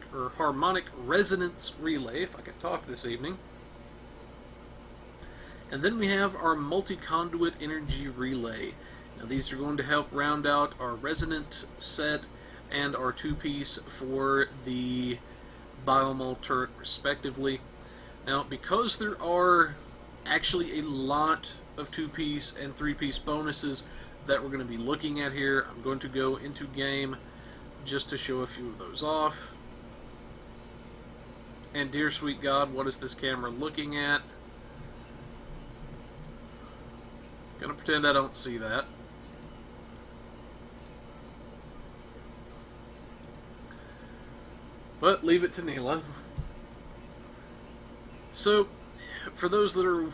resonance relay, if I could talk this evening. And then we have our multi-conduit energy relay. Now these are going to help round out our resonant set and our 2-piece for the biomol turret respectively. Now, because there are actually a lot of 2-piece and 3-piece bonuses that we're going to be looking at here, I'm going to go into game just to show a few of those off. And dear sweet God, what is this camera looking at? Gonna pretend I don't see that. But leave it to Neela. So, for those that are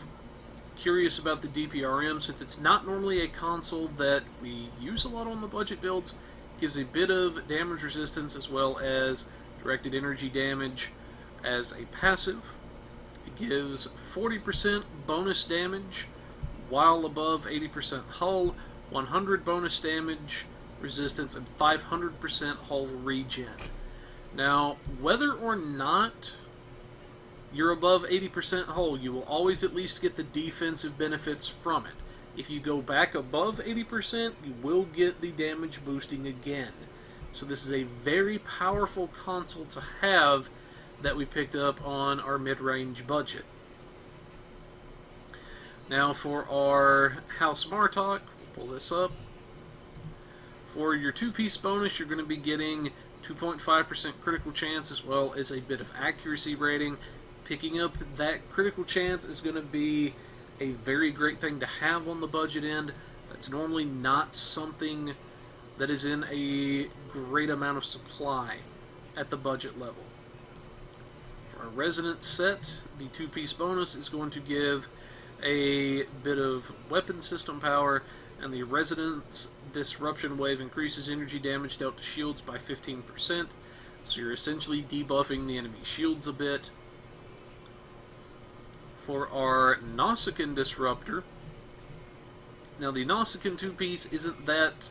curious about the DPRM, since it's not normally a console that we use a lot on the budget builds, it gives a bit of damage resistance as well as directed energy damage as a passive. It gives 40% bonus damage while above 80% hull, 100 bonus damage resistance, and 500% hull regen. Now, whether or not you're above 80% hull, you will always at least get the defensive benefits from it. If you go back above 80%, you will get the damage boosting again. So this is a very powerful console to have that we picked up on our mid-range budget. Now for our House Martok, we'll pull this up. For your 2-piece bonus, you're going to be getting 2.5% critical chance as well as a bit of accuracy rating. Picking up that critical chance is going to be a very great thing to have on the budget end. That's normally not something that is in a great amount of supply at the budget level. For our Resonance set, the 2-piece bonus is going to give a bit of weapon system power, and the Resonance Disruption Wave increases energy damage dealt to shields by 15%, so you're essentially debuffing the enemy shields a bit. For our Nausicaan Disruptor, now the Nausicaan 2-piece isn't that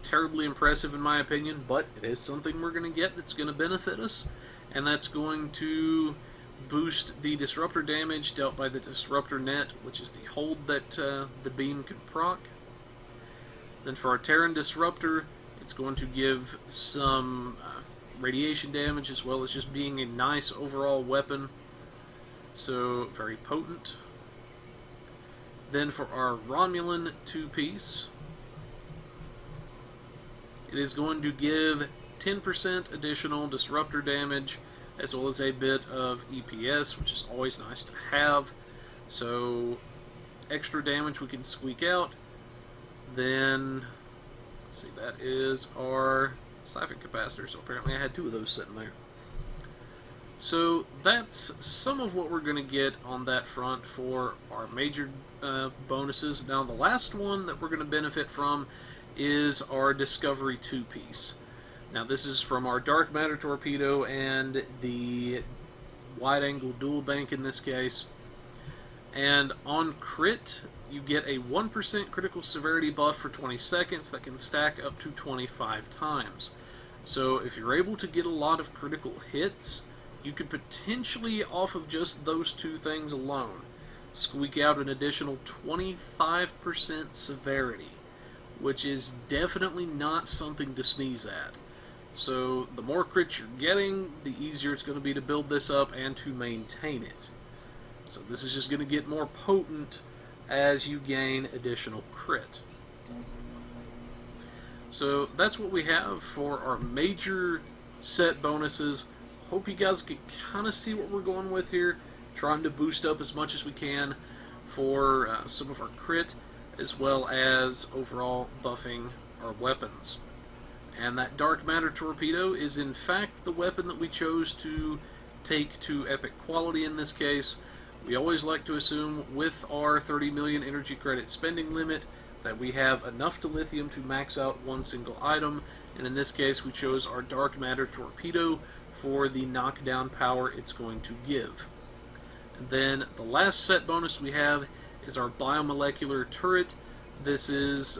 terribly impressive in my opinion, but it is something we're going to get that's going to benefit us, and that's going to boost the disruptor damage dealt by the disruptor net, which is the hold that the beam can proc. Then for our Terran Disruptor, it's going to give some radiation damage as well as just being a nice overall weapon, so very potent. Then for our Romulan 2-piece, it is going to give 10% additional disruptor damage as well as a bit of EPS, which is always nice to have. So extra damage we can squeak out. Then, let's see, that is our siphon capacitor, so apparently I had 2 of those sitting there. So that's some of what we're going to get on that front for our major bonuses. Now the last one that we're going to benefit from is our Discovery 2-piece. Now this is from our Dark Matter Torpedo and the wide-angle dual bank in this case. And on crit, you get a 1% critical severity buff for 20 seconds that can stack up to 25 times. So if you're able to get a lot of critical hits, you could potentially, off of just those 2 things alone, squeak out an additional 25% severity, which is definitely not something to sneeze at. So the more crit you're getting, the easier it's going to be to build this up and to maintain it. So this is just going to get more potent as you gain additional crit. So that's what we have for our major set bonuses. Hope you guys can kind of see what we're going with here, trying to boost up as much as we can for some of our crit, as well as overall buffing our weapons. And that Dark Matter Torpedo is in fact the weapon that we chose to take to epic quality in this case. We always like to assume with our 30 million energy credit spending limit that we have enough dilithium to max out one single item, and in this case we chose our Dark Matter Torpedo for the knockdown power it's going to give. And then the last set bonus we have is our Biomolecular Turret. This is,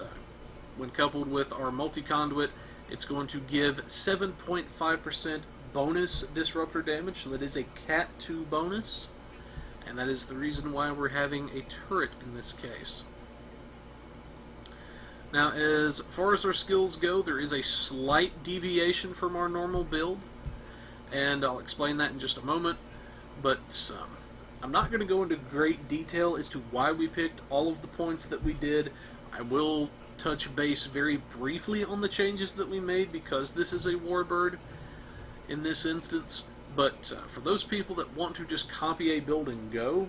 when coupled with our Multi-Conduit, it's going to give 7.5% bonus disruptor damage, so that is a Cat 2 bonus, and that is the reason why we're having a turret in this case. Now, as far as our skills go, there is a slight deviation from our normal build, and I'll explain that in just a moment, but I'm not going to go into great detail as to why we picked all of the points that we did. I will touch base very briefly on the changes that we made because this is a warbird in this instance, but for those people that want to just copy a build and go,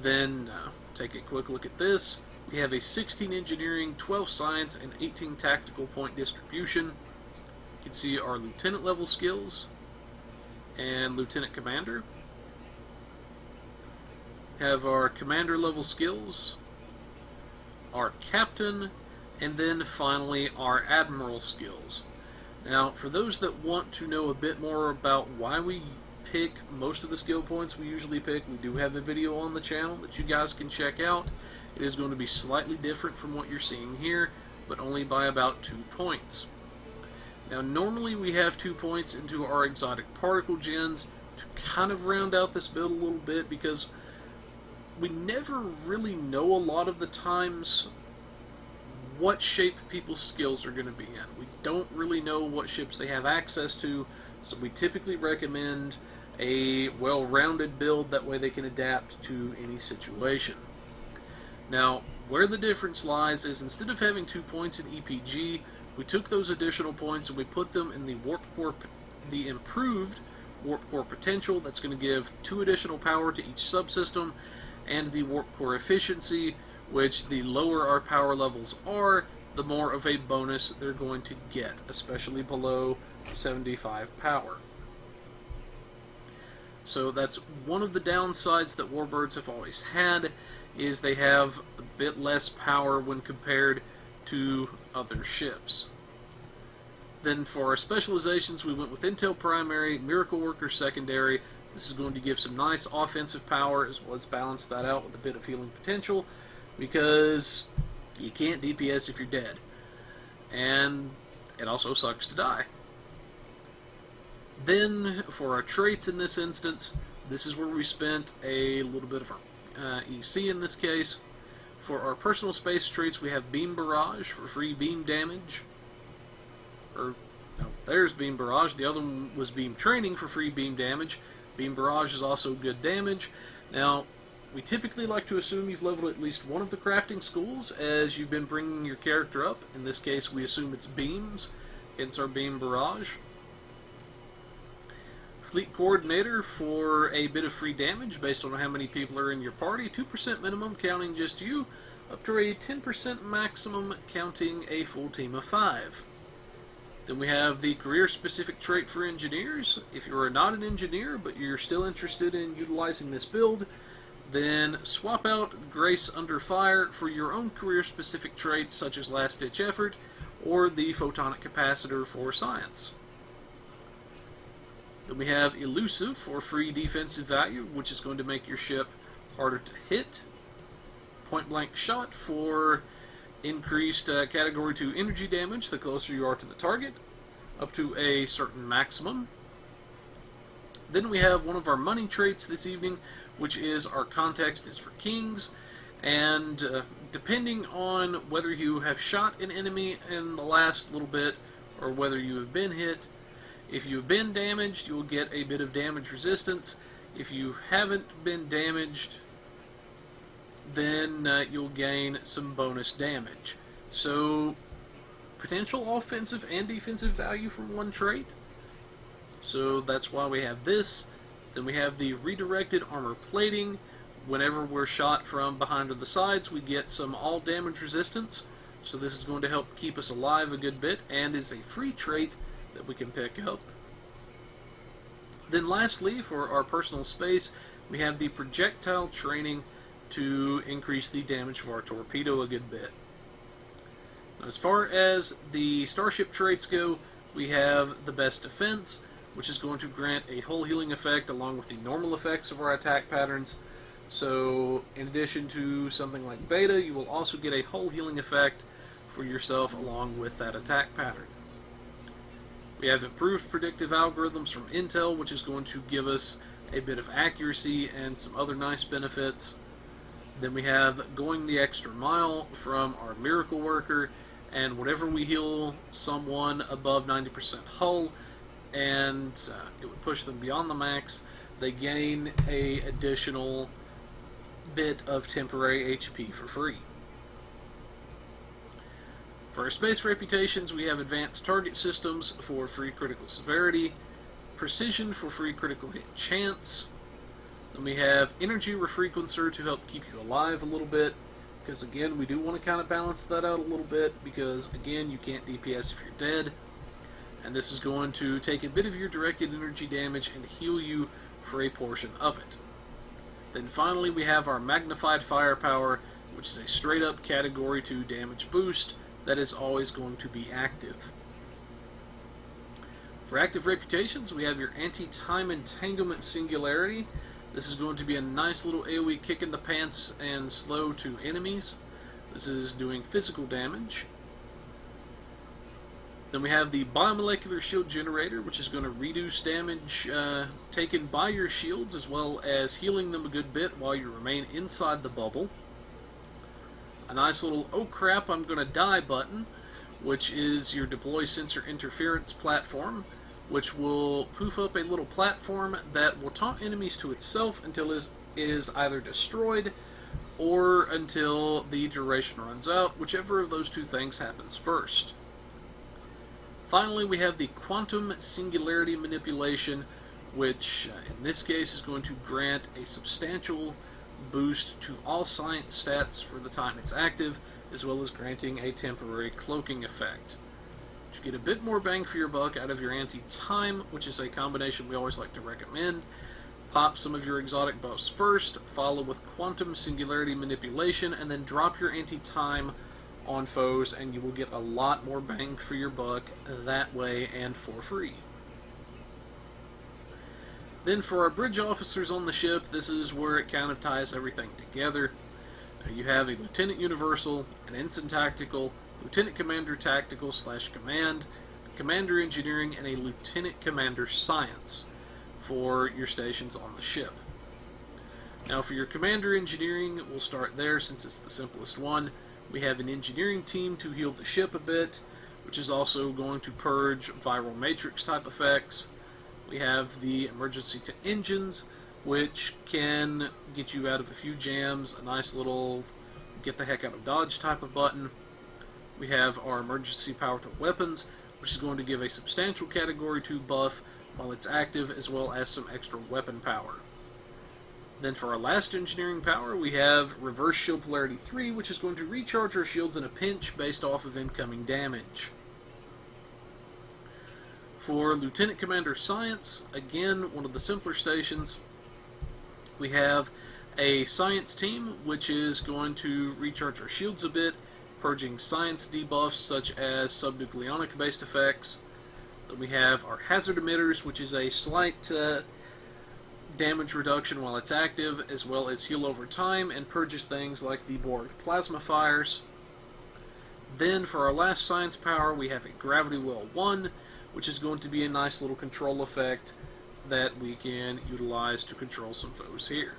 then take a quick look at this. We have a 16 engineering, 12 science, and 18 tactical point distribution. You can see our lieutenant level skills and lieutenant commander. Have our commander level skills, our captain, and then finally our admiral skills. Now, for those that want to know a bit more about why we pick most of the skill points we usually pick, we do have a video on the channel that you guys can check out. It is going to be slightly different from what you're seeing here, but only by about 2 points. Now, normally we have 2 points into our exotic particle gens to kind of round out this build a little bit, because we never really know a lot of the times what shape people's skills are going to be in. We don't really know what ships they have access to, so we typically recommend a well-rounded build, that way they can adapt to any situation. Now, where the difference lies is, instead of having 2 points in EPG, we took those additional points and we put them in the warp core, the improved warp core potential. That's going to give 2 additional power to each subsystem, and the warp core efficiency, which the lower our power levels are, the more of a bonus they're going to get, especially below 75 power. So that's one of the downsides that Warbirds have always had, is they have a bit less power when compared to other ships. Then for our specializations, we went with Intel Primary, Miracle Worker Secondary. This is going to give some nice offensive power, as well as balance that out with a bit of healing potential, because you can't DPS if you're dead. And it also sucks to die. Then, for our traits in this instance, this is where we spent a little bit of our EC in this case. For our personal space traits, we have Beam Barrage for free beam damage. No, there's Beam Barrage. The other one was Beam Training for free beam damage. Beam Barrage is also good damage. Now, we typically like to assume you've leveled at least one of the crafting schools as you've been bringing your character up. In this case, we assume it's beams, hence our Beam Barrage. Fleet Coordinator for a bit of free damage based on how many people are in your party. 2% minimum counting just you, up to a 10% maximum counting a full team of 5. Then we have the career-specific trait for engineers. If you are not an engineer, but you're still interested in utilizing this build, then swap out Grace Under Fire for your own career-specific traits, such as Last Ditch Effort, or the Photonic Capacitor for science. Then we have Elusive for free defensive value, which is going to make your ship harder to hit. Point Blank Shot for increased Category 2 energy damage the closer you are to the target, up to a certain maximum. Then we have one of our money traits this evening, which is our Context is for Kings, and depending on whether you have shot an enemy in the last little bit or whether you have been hit, if you've been damaged, you will get a bit of damage resistance. If you haven't been damaged, then you'll gain some bonus damage. So, potential offensive and defensive value from one trait. So that's why we have this. Then we have the redirected armor plating. Whenever we're shot from behind or the sides, we get some all damage resistance. So this is going to help keep us alive a good bit, and is a free trait that we can pick up. Then lastly, for our personal space, we have the projectile training to increase the damage of our torpedo a good bit. Now, as far as the starship traits go, we have the best defense, which is going to grant a hull healing effect along with the normal effects of our attack patterns. So, in addition to something like beta, you will also get a hull healing effect for yourself along with that attack pattern. We have improved predictive algorithms from Intel, which is going to give us a bit of accuracy and some other nice benefits. Then we have going the extra mile from our Miracle Worker, and whenever we heal someone above 90% hull, and it would push them beyond the max, they gain a additional bit of temporary HP for free. For our space reputations, we have advanced target systems for free critical severity, precision for free critical hit chance. Then we have energy refrequencer to help keep you alive a little bit, because again, we do want to kind of balance that out a little bit, because again, you can't DPS if you're dead. And this is going to take a bit of your directed energy damage and heal you for a portion of it. Then finally, we have our magnified firepower, which is a straight up category 2 damage boost that is always going to be active. For active reputations, we have your anti-time entanglement singularity. This is going to be a nice little AoE kick in the pants and slow to enemies. This is doing physical damage. Then we have the biomolecular shield generator, which is going to reduce damage taken by your shields, as well as healing them a good bit while you remain inside the bubble. A nice little "oh crap, I'm going to die" button, which is your deploy sensor interference platform, which will poof up a little platform that will taunt enemies to itself until it is either destroyed or until the duration runs out, whichever of those two things happens first. Finally, we have the quantum singularity manipulation, which in this case is going to grant a substantial boost to all science stats for the time it's active, as well as granting a temporary cloaking effect. To get a bit more bang for your buck out of your anti-time, which is a combination we always like to recommend, pop some of your exotic buffs first, follow with quantum singularity manipulation, and then drop your anti-time on foes, and you will get a lot more bang for your buck that way and for free. Then for our bridge officers on the ship, this is where it kind of ties everything together. You have a Lieutenant Universal, an Ensign Tactical, Lieutenant Commander Tactical / Command, Commander Engineering, and a Lieutenant Commander Science for your stations on the ship. Now for your Commander Engineering, we'll start there since it's the simplest one. We have an engineering team to heal the ship a bit, which is also going to purge viral matrix type effects. We have the emergency to engines, which can get you out of a few jams, a nice little get the heck out of dodge type of button. We have our emergency power to weapons, which is going to give a substantial category 2 buff while it's active, as well as some extra weapon power. Then for our last engineering power, we have Reverse Shield Polarity 3, which is going to recharge our shields in a pinch based off of incoming damage. For Lieutenant Commander Science, again, one of the simpler stations, we have a Science team, which is going to recharge our shields a bit, purging Science debuffs such as subnucleonic-based effects. Then we have our Hazard Emitters, which is a slight damage reduction while it's active, as well as heal over time, and purges things like the Borg plasma fires. Then for our last science power, we have a Gravity Well 1, which is going to be a nice little control effect that we can utilize to control some foes here.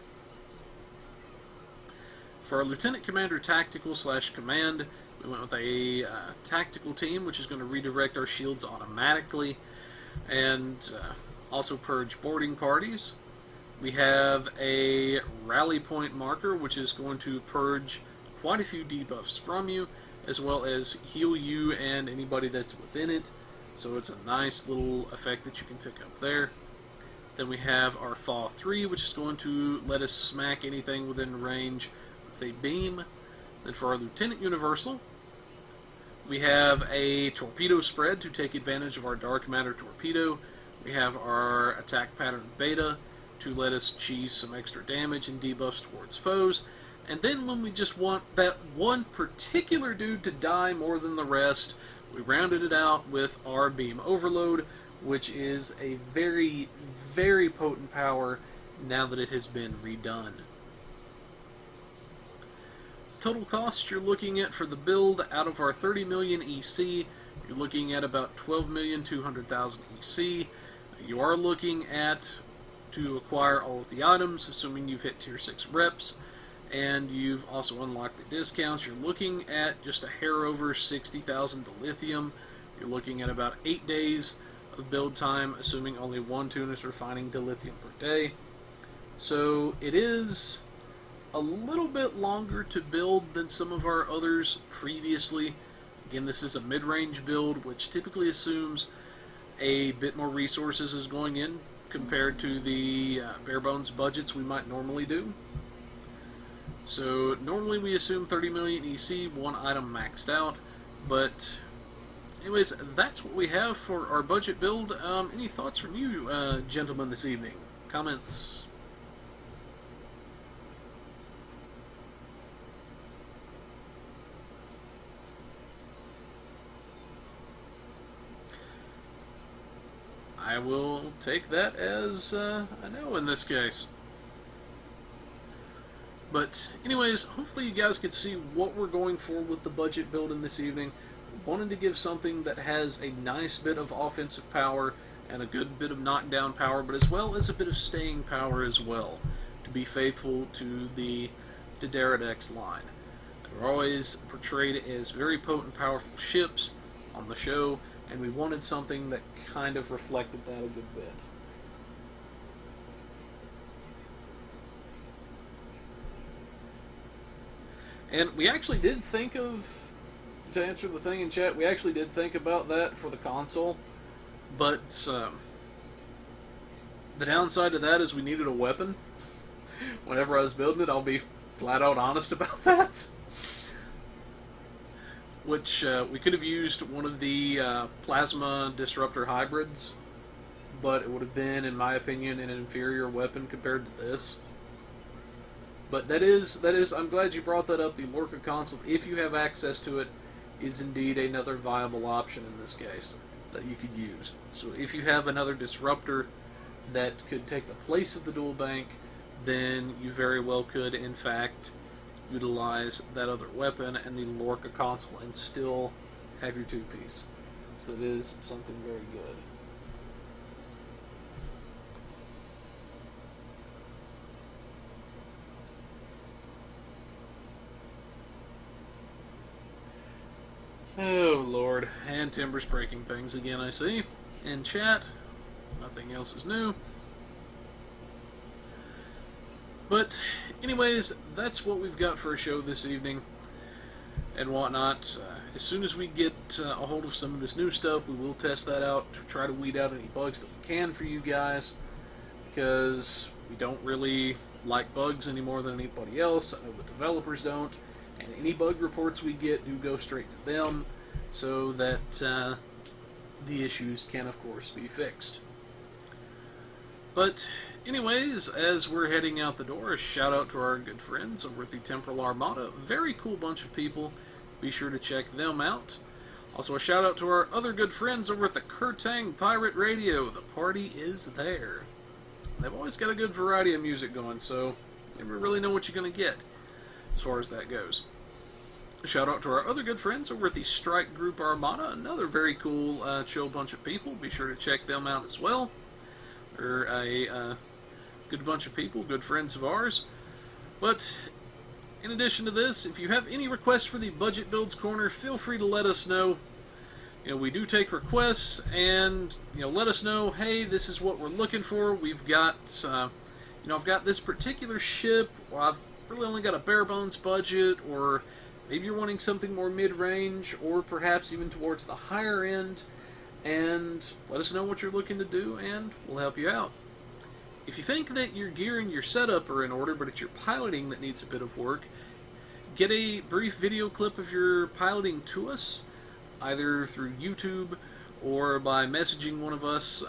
For our Lieutenant Commander Tactical / Command, we went with a tactical team, which is going to redirect our shields automatically, and also purge boarding parties. We have a rally point marker, which is going to purge quite a few debuffs from you, as well as heal you and anybody that's within it. So it's a nice little effect that you can pick up there. Then we have our Thaw 3, which is going to let us smack anything within range with a beam. Then for our Lieutenant Universal, we have a Torpedo Spread to take advantage of our Dark Matter Torpedo. We have our Attack Pattern Beta to let us cheese some extra damage and debuffs towards foes. And then when we just want that one particular dude to die more than the rest, we rounded it out with our Beam Overload, which is a very, very potent power now that it has been redone. Total cost you're looking at for the build, out of our 30 million EC, you're looking at about 12,200,000 EC. You are looking at to acquire all of the items, assuming you've hit tier 6 reps, and you've also unlocked the discounts. You're looking at just a hair over 60,000 dilithium. You're looking at about 8 days of build time, assuming only one tune is refining dilithium per day. So it is a little bit longer to build than some of our others previously. Again, this is a mid-range build, which typically assumes a bit more resources is going in compared to the bare-bones budgets we might normally do. So normally we assume 30 million EC, one item maxed out, but anyways, that's what we have for our budget build. Any thoughts from you, gentlemen, this evening? Comments? I will take that as a no in this case. But anyways, hopefully you guys can see what we're going for with the budget build in this evening. wanted to give something that has a nice bit of offensive power and a good bit of knockdown power, but as well as a bit of staying power as well, to be faithful to the Daredevil line. They're always portrayed as very potent, powerful ships on the show, and we wanted something that kind of reflected that a good bit. And we actually did think of, to answer the thing in chat, we actually did think about that for the console, but the downside to that is we needed a weapon. Whenever I was building it, I'll be flat out honest about that. Which, we could have used one of the plasma disruptor hybrids, but it would have been, in my opinion, an inferior weapon compared to this. But that is, I'm glad you brought that up. The Lorca console, if you have access to it, is indeed another viable option in this case that you could use. So if you have another disruptor that could take the place of the dual bank, then you very well could, in fact, utilize that other weapon and the Lorca console and still have your two-piece. So that is something very good. Oh, Lord. And Timber's breaking things again, I see. In chat. Nothing else is new. But, anyways, that's what we've got for a show this evening and whatnot. As soon as we get a hold of some of this new stuff, we will test that out to try to weed out any bugs that we can for you guys, because we don't really like bugs any more than anybody else. I know the developers don't. And any bug reports we get do go straight to them, so that the issues can, of course, be fixed. But, anyways, as we're heading out the door, a shout out to our good friends over at the Temporal Armada. Very cool bunch of people. Be sure to check them out. Also, a shout out to our other good friends over at the Kurtang Pirate Radio. The party is there. They've always got a good variety of music going, so you never really know what you're going to get as far as that goes. A shout out to our other good friends over at the Strike Group Armada, another very cool, chill bunch of people. Be sure to check them out as well. They're a good bunch of people, good friends of ours. But in addition to this, if you have any requests for the Budget Builds Corner, feel free to let us know. You know, we do take requests, and let us know, hey, this is what we're looking for. We've got, I've got this particular ship, or I've really only got a bare bones budget, or maybe you're wanting something more mid-range, or perhaps even towards the higher end, and let us know what you're looking to do, and we'll help you out. If you think that your gear and your setup are in order, but it's your piloting that needs a bit of work, get a brief video clip of your piloting to us, either through YouTube or by messaging one of us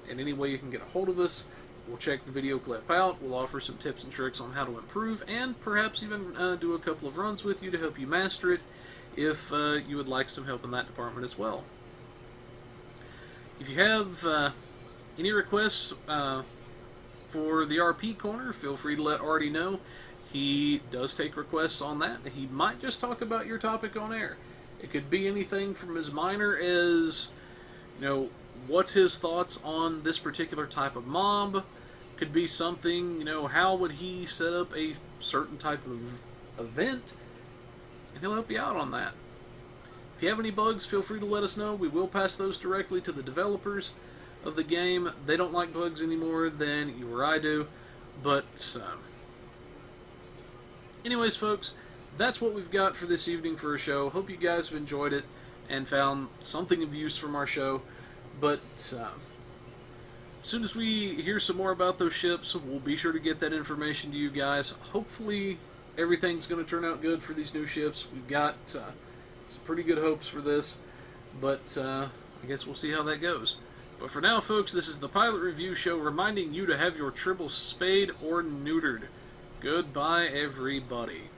in any way you can get a hold of us. We'll check the video clip out, we'll offer some tips and tricks on how to improve, and perhaps even do a couple of runs with you to help you master it if you would like some help in that department as well. If you have any requests for the RP Corner, feel free to let Artie know. He does take requests on that. He might just talk about your topic on air. It could be anything from as minor as, what's his thoughts on this particular type of mob. Could be something, how would he set up a certain type of event, and he'll help you out on that. If you have any bugs, feel free to let us know. We will pass those directly to the developers of the game. They don't like bugs any more than you or I do, but anyways, folks, that's what we've got for this evening for a show. Hope you guys have enjoyed it and found something of use from our show. But as soon as we hear some more about those ships, we'll be sure to get that information to you guys. Hopefully everything's going to turn out good for these new ships. We've got some pretty good hopes for this, but I guess we'll see how that goes. But for now, folks, this is the Pilot Review Show reminding you to have your tribbles spayed or neutered. Goodbye, everybody.